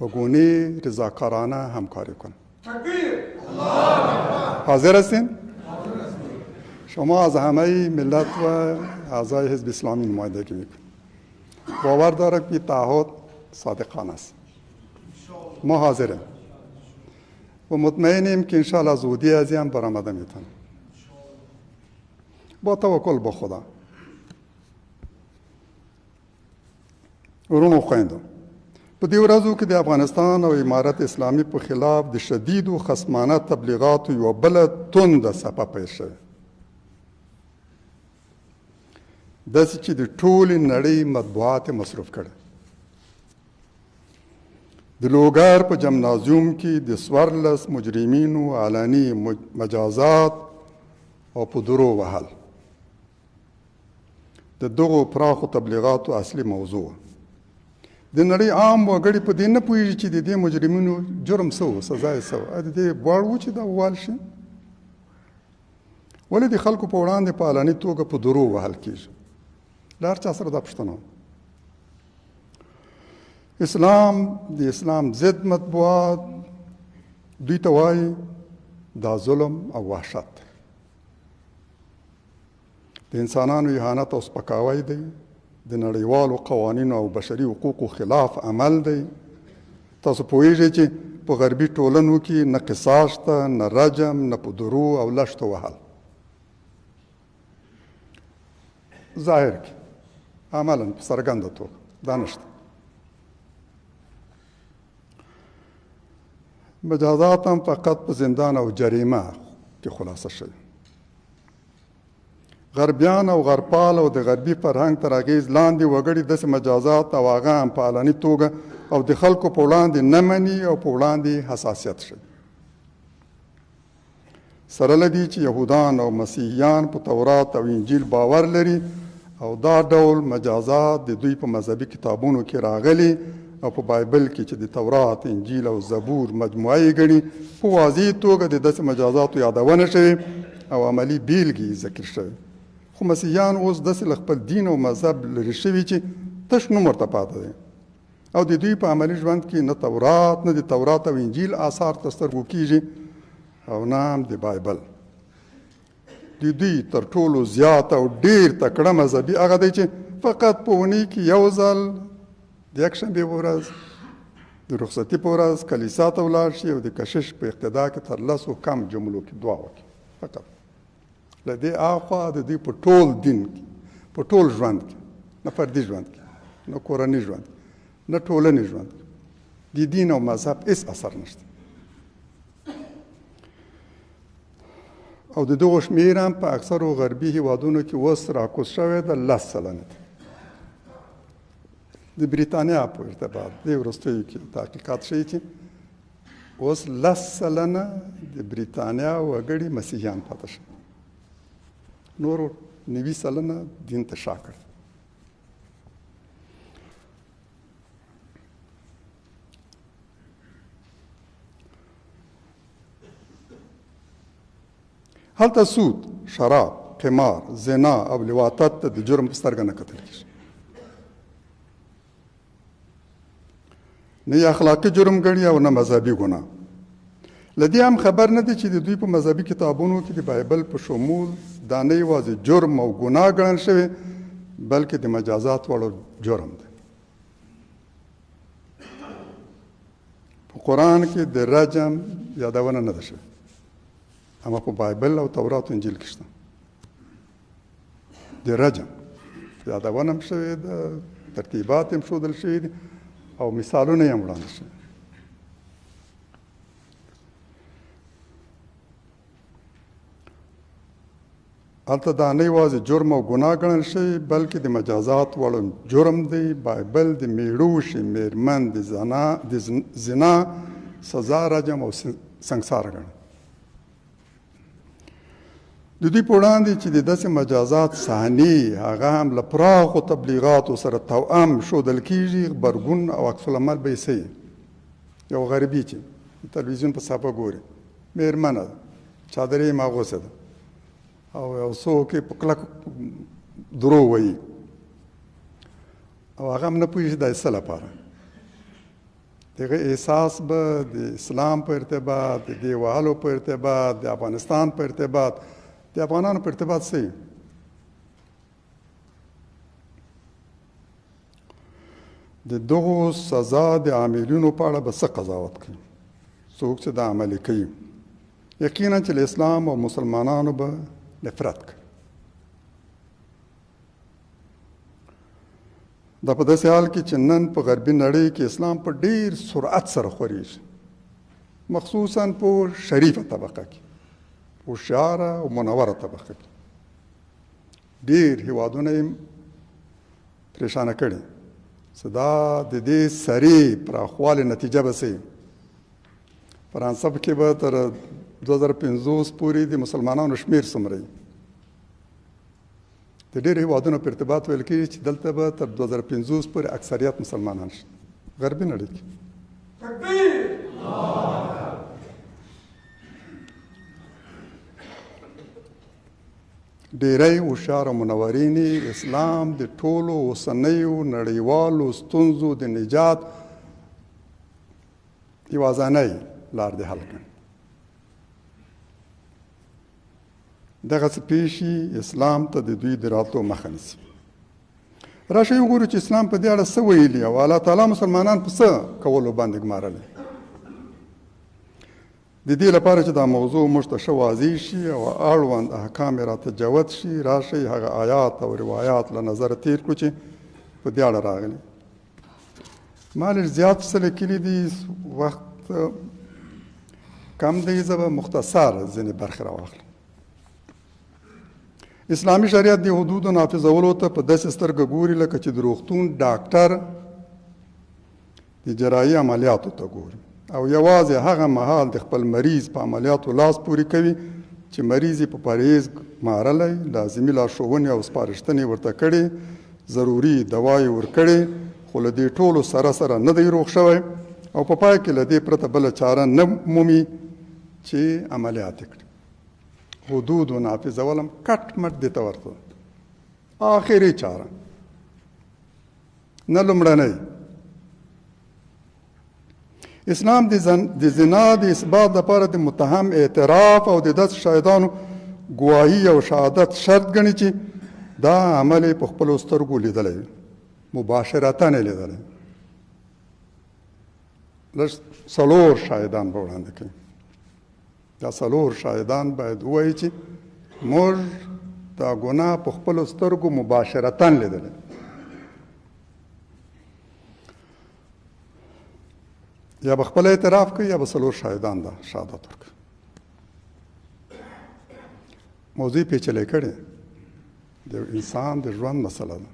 و گونه رضاکارانه همکاری کنند. تکبیر! حاضر هستین؟ شما از همه ملت و اعضای حزب اسلامی نمایندگی میکنید. باور دارم که تعهد صادقانه است. ما حاضریم و مطمئنیم که انشاءالله زودی از این برآمده میتونیم، با توکل به خدا. ورونو خویندو، په دې ورځو کې د افغانستان او امارت اسلامي په خلاف د شدیدو خصمانه تبلیغاتو یوه بله تنده څپه پیل شوې، داسې چې د ټولې نړۍ مطبوعات مصروف کړي. د لوګر په جمنازیوم کې د 14 مجرمینو علني مجازات او په درو وهل د دغو پراخو تبلیغاتو اصلي موضوع. د نړۍ عام وګړي په دې نه پوهېږي چې د دې مجرمینو جرم څه و، سزا یې څه و. د دې غواړ و چې دا ووال شي، ولې د خلکو په وړاندې په علني توګه په درو وهل کېږي؟ له هر چا سره دا پوښتنه. اسلام د اسلام ضد مطبوعات دوی ته وایي دا ظلم او وحشت. د انسانانو اهانت او سپکاوی دی، د نړیوالو قوانینو او بشري حقوقو خلاف عمل دی. تاسو پوهیږئ چې په غربي ټولنو کې نه قصاص شته، نه رجم، نه په درو او لشتو وهل. ظاهر کې عملا په څرګنده توګه دا نشته. مجازات هم فقط په زندان او جریمه کې خلاصه شوي. غربیان او غربپال او د غربي فرهنګ تر اغېز لاندې وګړي داسې مجازات او هغه هم په علني توګه او د خلکو په وړاندې نه مني او په وړاندې حساسیت شي. سره له دې چې یهودان او مسیحیان په تورات او انجیل باور لري او دا ډول مجازات د دوی په مذهبي کتابونو کې راغلي او په بایبل کې چې د تورات، انجیل او زبور مجموعه یې ګڼي، په واضح توګه د داسې مجازاتو یادونه شوې او عملي بیلګې ذکر شوې. خو مسیحیان اوس داسې له خپل دین او مذهب لرې شوي چې تش نوم ورته پاته دی او د دوی په عملي ژوند کې نه تورات، نه د تورات او انجیل آثار تر سترګو کېږي او نه هم د بایبل. د دوی تر ټولو زیات او ډېر تکړه مذهبي هغه دی چې فقط په اونۍ کې یو ځل د یکشنبې په ورځ د رخصتي په ورځ کلیسا ته ولاړ شي او د کشش په اقتدا کې تر لسو کم جملو کې دعا وکړي. فقط له دې اخوا د دوی په ټول دین کې، په ټول ژوند کې، نه فردي ژوند کې، نه کورني ژوند کې، نه ټولنې ژوند کې د دین او مذهب هېڅ اثر نشته. او د دغو شمېر هم په اکثرو غربي هیوادونو کې اوس راکوز شوی د 10 سلنه دی. د بریتانیا په ارتباط د وروستیو کې تحقیقات ښیي چې اوس 10 سلنه د بریتانیا وګړي مسیحیان پاتې شوي، نورو 90 سلنه دین ته شا کړ. هلته سود، شراب، قمار، زنا او لواطت ته د جرم په سترګه نه کتل کېږي. نه اخلاقي جرم ګڼي او نه مذهبي ګناه. له دې هم خبر نه دی چې د دوی په مذهبي کتابونو کې د بایبل په شمول دا نه یوازې جرم او ګناه ګڼل شوی بلکې د مجازات وړ جرم دی. په قرآن کې د رجم یادونه نه ده شوې، اما په بایبل او تورات او انجیل کې شته. د رجم یادونه هم شوې ده، ترتیبات هم ښودل شوي دي او مثالونه یې هم وړاندې شوي. هلته دا نه یوازې جرم او ګناه ګڼل شوي بلکې د مجازات وړ جرم دی. بایبل د میړوشې، میرمن د زنا سزا رجم او سنګسار ګڼي. د دوی په وړاندې چې د داسې مجازات صحنې هغه هم له پراخو تبلیغاتو سره توأم ښودل کېږي، غبرګون او عکس العمل به یې څه یو غریبي چې تلویزیون په صفحه ګوري، میرمنه ده، چادرې یې ماغوڅه ده او یو څوک یې په کلک درو وایي او هغه هم نه پوهېږي دا څه لپاره. دغه احساس به د اسلام په ارتباط، د دې وهلو په ارتباط، د افغانستان په ارتباط، د افغانانو په ارتباط څه د دغو سزا د عاملینو په اړه به څه قضاوت کوي څوک چې دا عملي کوي؟ یقینا چې له اسلام او مسلمانانو به نفرت کوي. دا په داسې حال کې چې نن په غربي نړۍ کې اسلام په ډېر سرعت سره خورېږي، مخصوصا په شریفه طبقه کې، هوښیاره او منوره طبقه کې. ډېر هیوادونه یې پریشانه کړي. دا د دې سریع پراخوالي نتیجه به څه وي؟ فرانسه کې به تر 2050 پورې د مسلمانانو شمېر څومره وي؟ د ډېرو هیوادونو په ارتباط ویل کېږي چې دلته به تر 2050 پورې اکثریت مسلمانان شي غربي نړۍ کې. ډېری هوښیار او منورین اسلام د ټولو اوسنیو نړیوالو ستونزو د نجات یوازینۍ لار د حل کړي. دغسې پیښې اسلام ته د دوی د راتلو مخه نیسي. راشئ وګورو چې اسلام په دې اړه څه ویلي او الله تعالی مسلمانان په څه کولو باندې ګمارلی. د دې لپاره چې دا موضوع موږ ته ښه واضح شي او اړوند احکام یې راته جوت شي، راشئ هغه آیات او روایات له نظره تیر کړو چې په دې اړه راغلي. ما لږ زیات څه لیکلي دي، وخت کم دی، زه به مختصر ځینې برخې راواخلم. اسلامي شریعت د حدودو نافظولو ته په داسې سترګه ګوري لکه چې د روغتون ډاکټر د جراحي عملیاتو ته ګوري او یوازې هغه مهال د خپل مریض په عملیاتو لاس پورې کوي چې مریض یې په پرهیز مارلی، لازمي لارښوونې او سپارښتنې ورته کړي، ضروري دوای ورکړي، خو له دې ټولو سره سره نه دی روغ شوی او په پای کې له دې پرته بله چاره نه مومي چې عملیات یې کړي. حدودو نافظول هم کټ مټ دې ته ورته آخري چاره، نه لومړنۍ. اسلام د زنا د اثبات لپاره د متهم اعتراف او د داسې شاهدانو ګواهي او شهادت شرط ګڼي چې دا عمل یې په خپلو سترګو لیدلی وي، مباشرتاً یې لیدلی. لږ 4 شاهدان به وړاندې کوي. دا 4 شاهدان باید ووایي چې موږ دا ګناه په خپلو سترګو مباشرتاً لیدلی. یا به خپل اعتراف کوي یا به 4 شاهدان دا شهادت ورکوي. موضوع پیچلی کړی، د انسان د ژوند مسله ده.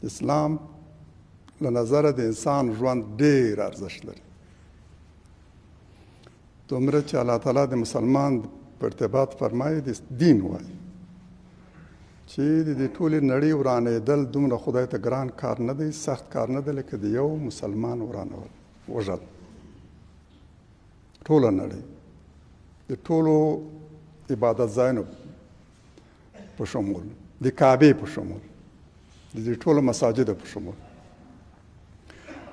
اسلام له نظره د انسان ژوند ډېر ارزښت لري، دومره چې الله تعالی د مسلمان په ارتباط فرمایي د دین وایي چې د دې ټولې نړۍ ورانېدل دومره خدای ته ګران کار نه دی، سخت کار نه دی لکه د یو مسلمان ورانول، وژل. ټوله نړۍ د ټولو عبادت ځایونو په شمول، د کعبې په شمول، د دې ټولو مساجدو په شمول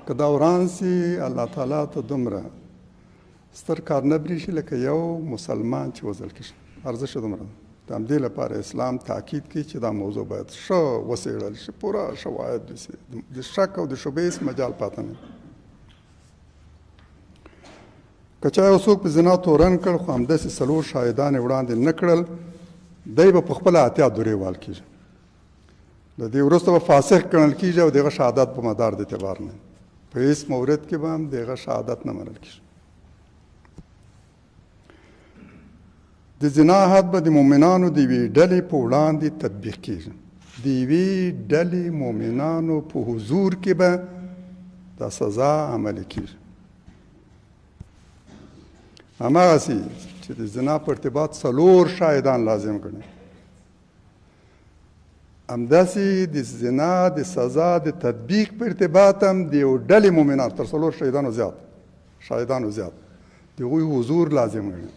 که دا وران سي، الله تعالی ته دومره ستر کار نه بریښي لکه یو مسلمان چې وژل کېږي. ارزښت یې دومره ده. د همدې لپاره اسلام تاکید کوي چې دا موضوع باید ښه وڅېړل شي، پوره شواهد وسي، د شک او د شبهې هېڅ مجال پاته نه. که چا یو څوک په زنا تورن کړ خو همداسې 4 شاهدان یې وړاندې نه کړل، دی به په خپله اتیا دورې وال کېږي. له دې وروسته به فاسق ګڼل کېږي او د هغه شهادت په مدار د اعتبار نه، په هېڅ مورد کې به هم د هغه شهادت نه منل کېږي. د زنا حد به د مؤمنانو د یوې ډلې په وړاندې تطبیق کېږي. د یوې ډلې مؤمنانو په حضور کې به دا سزا عملي کېږي. هماغسې چې د زنا په ارتباط 4 شاهدان لازم ګڼي، همداسې د زنا د سزا د تطبیق په ارتباط هم د یو ډلې مؤمنان تر 4 شاهدانو زیات د هغوی حضور لازم ګڼي.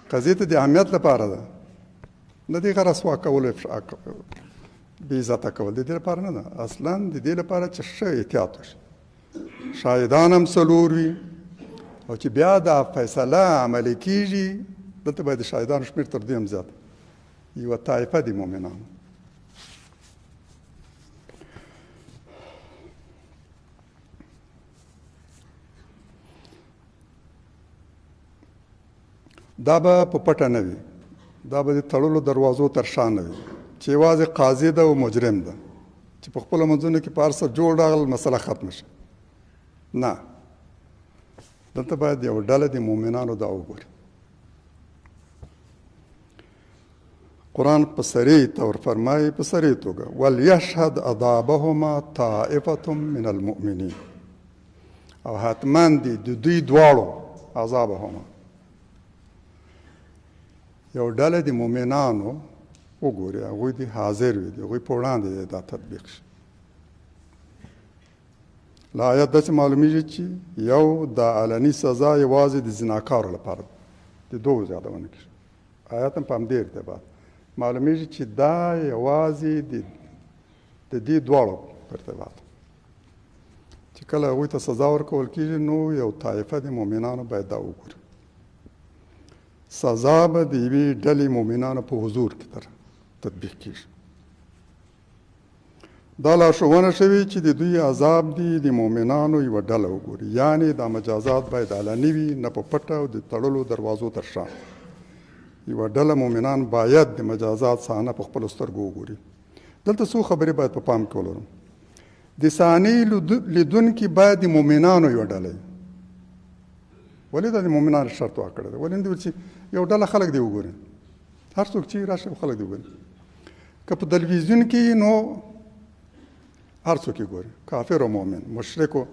قضیې ته د اهمیت لپاره ده، نه د هغه رسوا کول، بې عزته کول، د دې لپاره نه ده. اصلا د دې لپاره چې ښه احتیاط وشي، شاهدان هم 4 وي او چې بیا دا فیصله عملي کېږي، دلته باید د شاهدانو شمېر تر دې هم زیات، یوه طایفه د مؤمنانو. دا به په پټه نه وي، دا به د تړلو دروازو تر شا نه وي چې یوازې قاضي ده او مجرم ده چې په خپلو منځونو کې په هر څه جوړ راغل، مسله ختمه شي. نه، دلته باید یو ډله د مؤمنانو دا وګوري. قرآن په صریح طور فرمایي، په صریح توګه، وَلْيَشْهَدْ عَذَابَهُمَا طَائِفَةٌ مِنَ الْمُؤْمِنِينَ، او حتما دي د دوی دواړو عذابهما، یو ډله د مؤمنانو وګوري، هغوی دې حاضر وي، د هغوی په وړاندې دا تطبیق شي. له آیت داسې معلومیږي چې یو دا علني سزا یوازې د زناکارو لپاره د 2 زیادونه کېږي. آیت هم په همدې ارتباط معلومیږي چې دا یوازې د دې دواړو په ارتباط چې کله هغوی ته سزا ورکول کېږي، نو یو طایفه د مؤمنانو باید دا وګوري. سزا به د یوې ډلې مؤمنانو په حضور کې تطبیق کېږي. دا لارښوونه شوې چې د دوی عذاب دی د مؤمنانو یوه ډله وګوري، یعنې دا مجازات باید علني وي، نه په پټه او د تړلو دروازو تر شا. یوه ډله مؤمنان باید د مجازات صحنه په خپلو سترګو وګوري. دلته څو خبرې باید په پام کې ولرم. د صحنې لیدونکي باید د مؤمنانو یوه ډله وي. ولې دا د مؤمنانو شرط واکړی دی؟ ولې نه دی ویل چې یو ډله خلک دی وګوري؟ هر څوک چې راشي خلک دی وګوري. که په تلویزیون کې نو هر څوک یې ګوري، کافر او مؤمن، مشرک او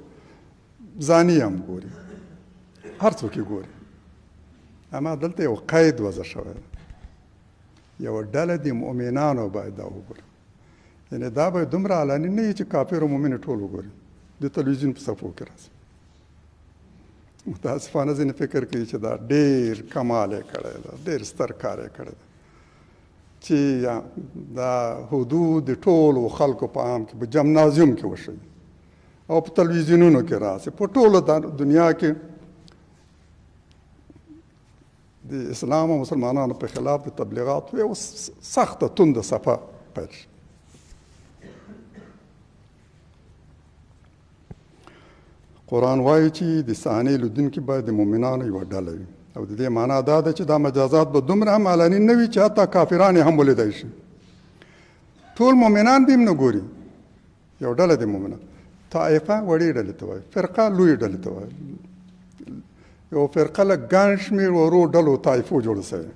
زانی هم ګوري، هر څوک یې ګوري. اما دلته یو قید وضع شوی دی، یوه ډله د مؤمنانو باید دا وګوري. یعنې دا باید دومره علني نه وي چې کافر او مؤمن ټول وګوري، د تلویزیون په صفو کې راځي. متاسفانه ځینې فکر کوي چې دا ډېر کمال یې کړی دی، ډېر ستر کار یې کړی دی چې دا حدود د ټولو خلکو په عام کې په جمنازیوم کې وشوي او په تلویزیونونو کې راشي. په ټوله دنیا کې د اسلام او مسلمانانو په خلاف د تبلیغاتو یو سخته تنده صفحه پیل شي. قرآن وایي چې د صحنې لیدونکي باید د مؤمنانو یوه ډله وي، او د دې معنا دا ده چې دا مجازات به دومره هم علني نه وي چې حتی کافران یې هم ولیدای شي. ټول مؤمنان به هم نه ګوري، یو ډله د مؤمنان. طائفه وړې ډلې ته وایي، فرقه لویې ډلې ته وایي. یو فرقه له ګڼ شمېر ورو ډلو طایفو جوړه سوې.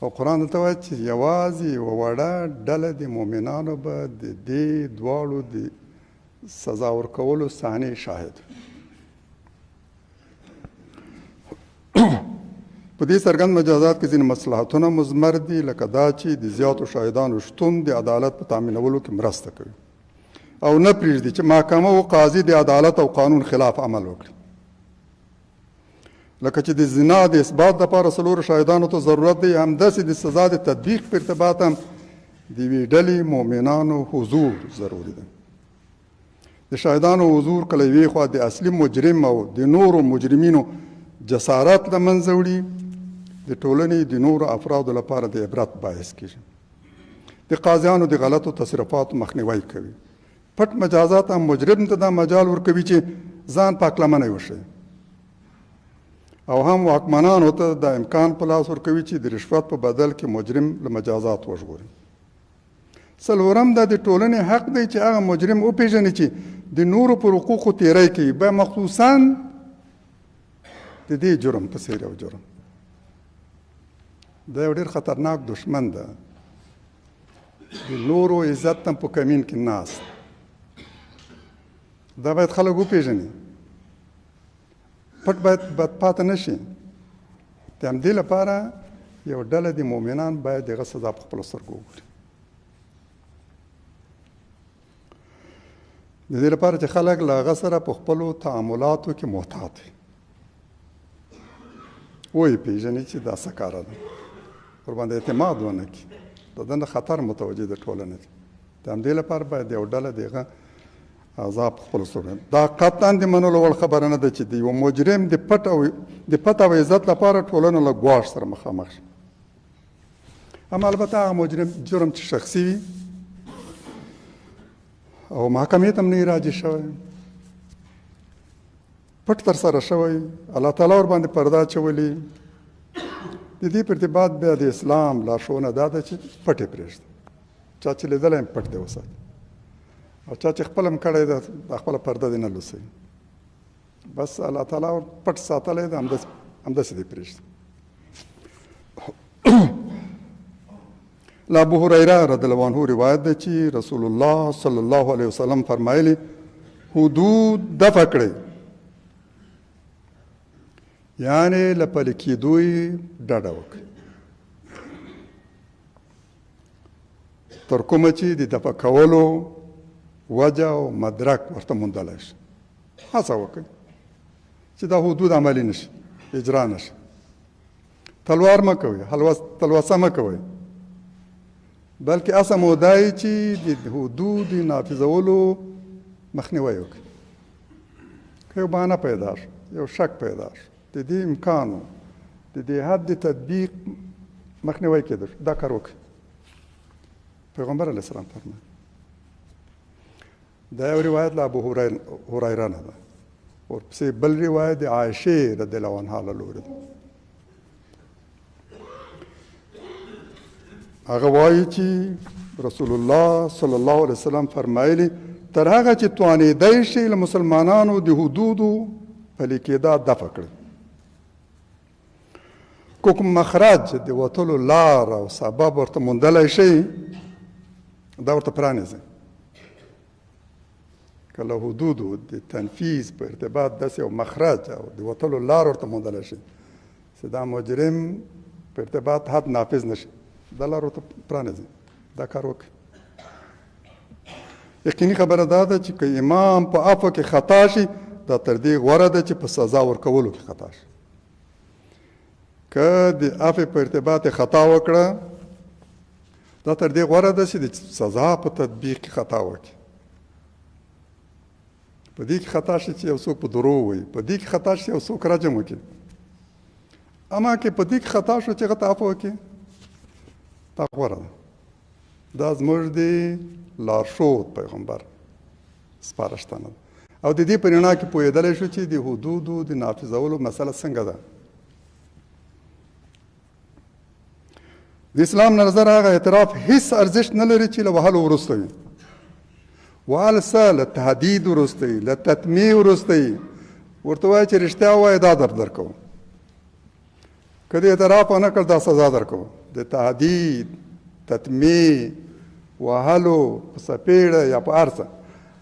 او قرآن دلته وایي چې یوازې یوه وړه ډله د مؤمنانو به د دې دواړو د سزا ورکولو صحنې شاهد. په دې څرګند مجازات کې ځینې مصلحتونه مضمر دي، لکه دا چې د زیاتو شاهدانو شتون د عدالت په تامینولو کې مرسته کوي او نه پرېږدي چې محکمه او قاضي د عدالت او قانون خلاف عمل وکړي. لکه چې د زنا د اثبات لپاره څلورو شاهدانو ته ضرورت دی، همداسې د سزا د تطبیق په ارتباط هم د یوې ډلې مؤمنانو حضور ضروري دی. د شاهدانو حضور کله یوې خوا د اصلي مجرم او د نورو مجرمینو جسارت له منځه وړي، د ټولنې د نورو افرادو لپاره د عبرت باعث کېږي. د قاضیانو د غلطو تصرفاتو مخنیوی کوي. پټ مجازات هم مجرم ته دا مجال ورکوي چې ځان پاکلمنی وښیي، او هم واکمنانو ته دا امکان په لاس ورکوي چې د رشوت په بدل کې مجرم له مجازات وژغوري. څلورم دا د ټولنې حق دی چې هغه مجرم وپېژني چې د نورو پر حقوقو تیری کوي، به مخصوصاً د دې جرم په څېر یو جرم. دا یو ډېر خطرناک دشمن ده، د نورو عزت هم په کمین کې ناست. دا باید خلک وپېژني، پټ باید بدپاته نه شي. د همدې لپاره یو ډله د مؤمنان باید د هغه سزا په خپلو سترګو وګوري. د دې لپاره چې خلک له هغه سره په خپلو تعاملاتو کې محتاط وي، ویې پېژني چې دا څه کاره ده، ورباندې اعتماد ونه کړي. د ده نه خطر متوجه د ټولنې دی. د همدې لپاره باید یو ډله د هغه عذاب په خپلو سترګو. دا قطعا د منلو وړ خبره نه ده چې د یو مجرم د پت او عزت لپاره ټولنه له ګواښ سره مخامخ شي. اما البته هغه جرم چې شخصي وي او محکمې ته هم نه راجع شوی، پټ ترسره شوی، الله تعالی ورباندې پرده اچولې، د دې په ارتباط بیا د اسلام لارښوونه دا ده چې پټ یې پرېږده. چا چې لیدلی هم پټ دی وساتي، او چا چې خپل هم کړی ده دا خپله پرده دې نه لوڅوي. بس الله تعالی پټ ساتلی ده، همداسې دې پرېږده. له ابو هریره رضی الله عنه روایت ده چې رسول الله صلی الله علیه وسلم فرمایلی حدود دفع کړئ، یعنې له پلي کېدو یې ډډه وکړئ، تر کومه چې د دفع کولو وجه او مدرک ورته موندلی شي. هڅه وکړئ چې دا حدود عملي نه شي، اجرا نه شي. تلوار مه کوئ، تلوسه مه کوئ، بلکې اصل موده یې چې د حدود نافذولو مخنیوی وکړي. که یو بهانه پیدا شو، یو شک پیدا شو، د دې امکان و د دې حد د تطبیق مخنیوی کېده دا کار وکړي. پیغمبر علیه السلام فرمایي. دا یو روایت له ابو هریره نه ده. ورپسې بل روایت د عایشې رضی الله عنها له لورې ده. هغه وایي چې رسول الله صلی الله علیه وسلم فرمایلي تر هغه چې توانېدی شي له مسلمانانو د حدودو پلي کېدا دفع کړي. کوم مخرج د وتلو لار او سبب ورته موندلی شي دا ورته پرانیزئ. که له حدودو د تنفیذ په ارتباط داسې یو مخرج او د وتلو لار ورته موندلی شي چې دا مجرم په ارتباط حد نافذ نه شي دا لار ورته پرانیزئ. دا کار وکړئ. یقیني خبره دا ده چې که امام په عفو کې خطا شي دا تر دې غوره ده چې په سزا ورکولو کې خطا شي. که د عفو په ارتباط خطا وکړه دا تر دې غوره ده چې د سزا په تطبیق کې خطا وکړي. په دې کې خطا شي چې یو څوک په دروغ وایي، په دې کې خطا شي یو څوک رجم وکړي. اما که په دې کې خطا شو چې هغه ته عفو وکړي دا غوره ده. دا زموږ د لارښود پیغمبر سپارښتنه ده او د دې په رڼا کې پوهېدلی شو چې د حدودو د نافظولو مسله څنګه ده. د اسلام نظر هغه اعتراف هیڅ ارزښت نه لري چې له وهلو وروسته وي. وهل څه له تهدید وروسته وي، له تطمیع وروسته وي. ورته وایي چې رښتیا ووایې دا درکوو. که د اعتراف ونه کړ دا سزا درکوو. د تهدید، تطمیع، وهلو په څپېړه یا په هر څه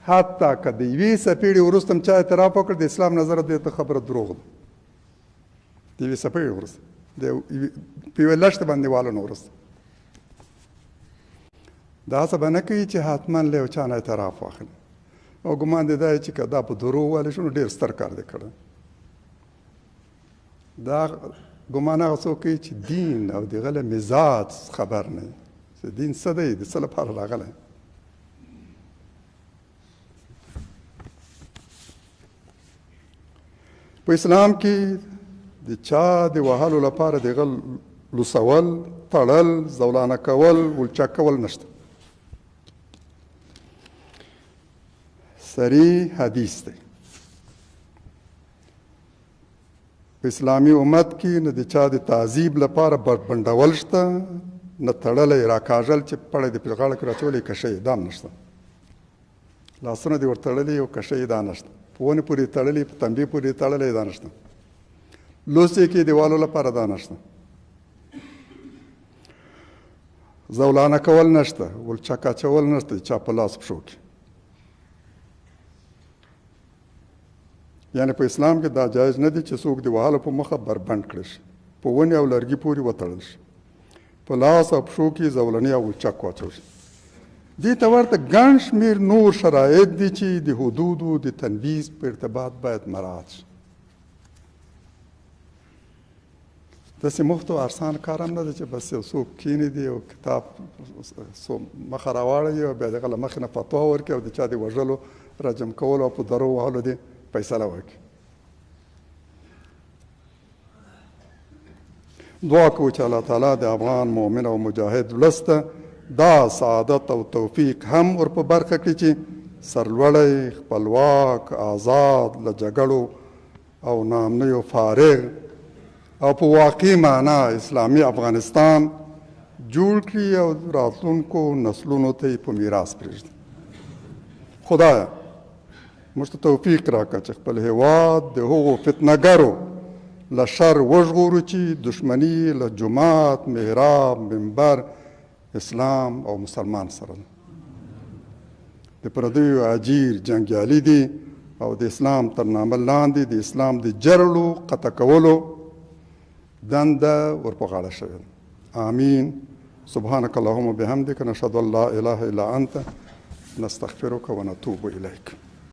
حتی که د یوې څپېړې وروسته هم چا اعتراف وکړ د اسلام نظره دې ته خبره دروغ ده. د یوې څپېړې وروسته په یوې لښتې باندې والو نه وروسته دا هڅه به نه کوي چې حتما له یو چا نه اعتراف واخلي او ګمان دې دا چې که دا په دروغ والی شو نو ډېر ستر کار دی کړی. دا ګمان هغه څوک کوي چې دین او د هغه له مزاج خبر نه وي چې دین څه دی، د څه لپاره راغلی. په اسلام کې د چا د وهلو لپاره د هغه لوسول، تړل، زولانه کول، ولچک کول نشته. صریح حدیث دی. په اسلامي امت کې نه د چا د تعذیب لپاره بندول شته، نه تړلی راکاږل چې پړی د په غاړه کې راچولی کشۍ دا هم نشته. لاسونه دې ور تړلي او کشۍ دا نشته. په ونې پورې تړلي، په تنبې پورې تړلی دا نشته. لوڅې کې دیوالو لپاره دا نشته. زولانه کول نشته، ولچک اچول نشته چا په لاس پښو کې. یعنې په اسلام کې دا جایز نه دی چې څوک د وهلو په مخه بربند کړی شي، په ونې او لرګي پورې وتړل شي، په لاس او پښو کې زولنې او ولچک واچول شي. دې ته ورته ګڼ شمېر نور شرایط دي چې د حدودو د تنفیذ په ارتباط باید مراعات شي. داسې مفت او ارسان کار هم نه دی چې بس یو څوک کښېني دی او کتاب مخه راواړوي او بیا د هغه له مخې نه فتوا ورکړي او د چا د وژلو، رجم کولو او په درو وهلو دې فیصله وکړي. دعا کوو چې الله تعالی د افغان مؤمن او مجاهد ولس ته دا سعادت او توفیق هم ور په برخه کړي چې سرلوړی، خپلواک، آزاد، له جګړو او ناامنیو فارغ او په واقعي معنا اسلامي افغانستان جوړ کړي او راتلونکو نسلونو ته یې په میراث پرېږدي. خدایه موږ ته توفیق راکړه چې خپل هېواد د هغو فتنهګرو له شر وژغورو چې دښمني له جومات، محراب، منبر، اسلام او مسلمان سره ده. د پردیو اجیر جنګیالي دي او د اسلام تر نامه لاندې د اسلام د جرړو قطع کولو دنده ور په غاړه شوې ده. آمین. سبحانك اللهم وبحمدك نشهد ان لا اله الا انت نستغفرك ونتوب اليك.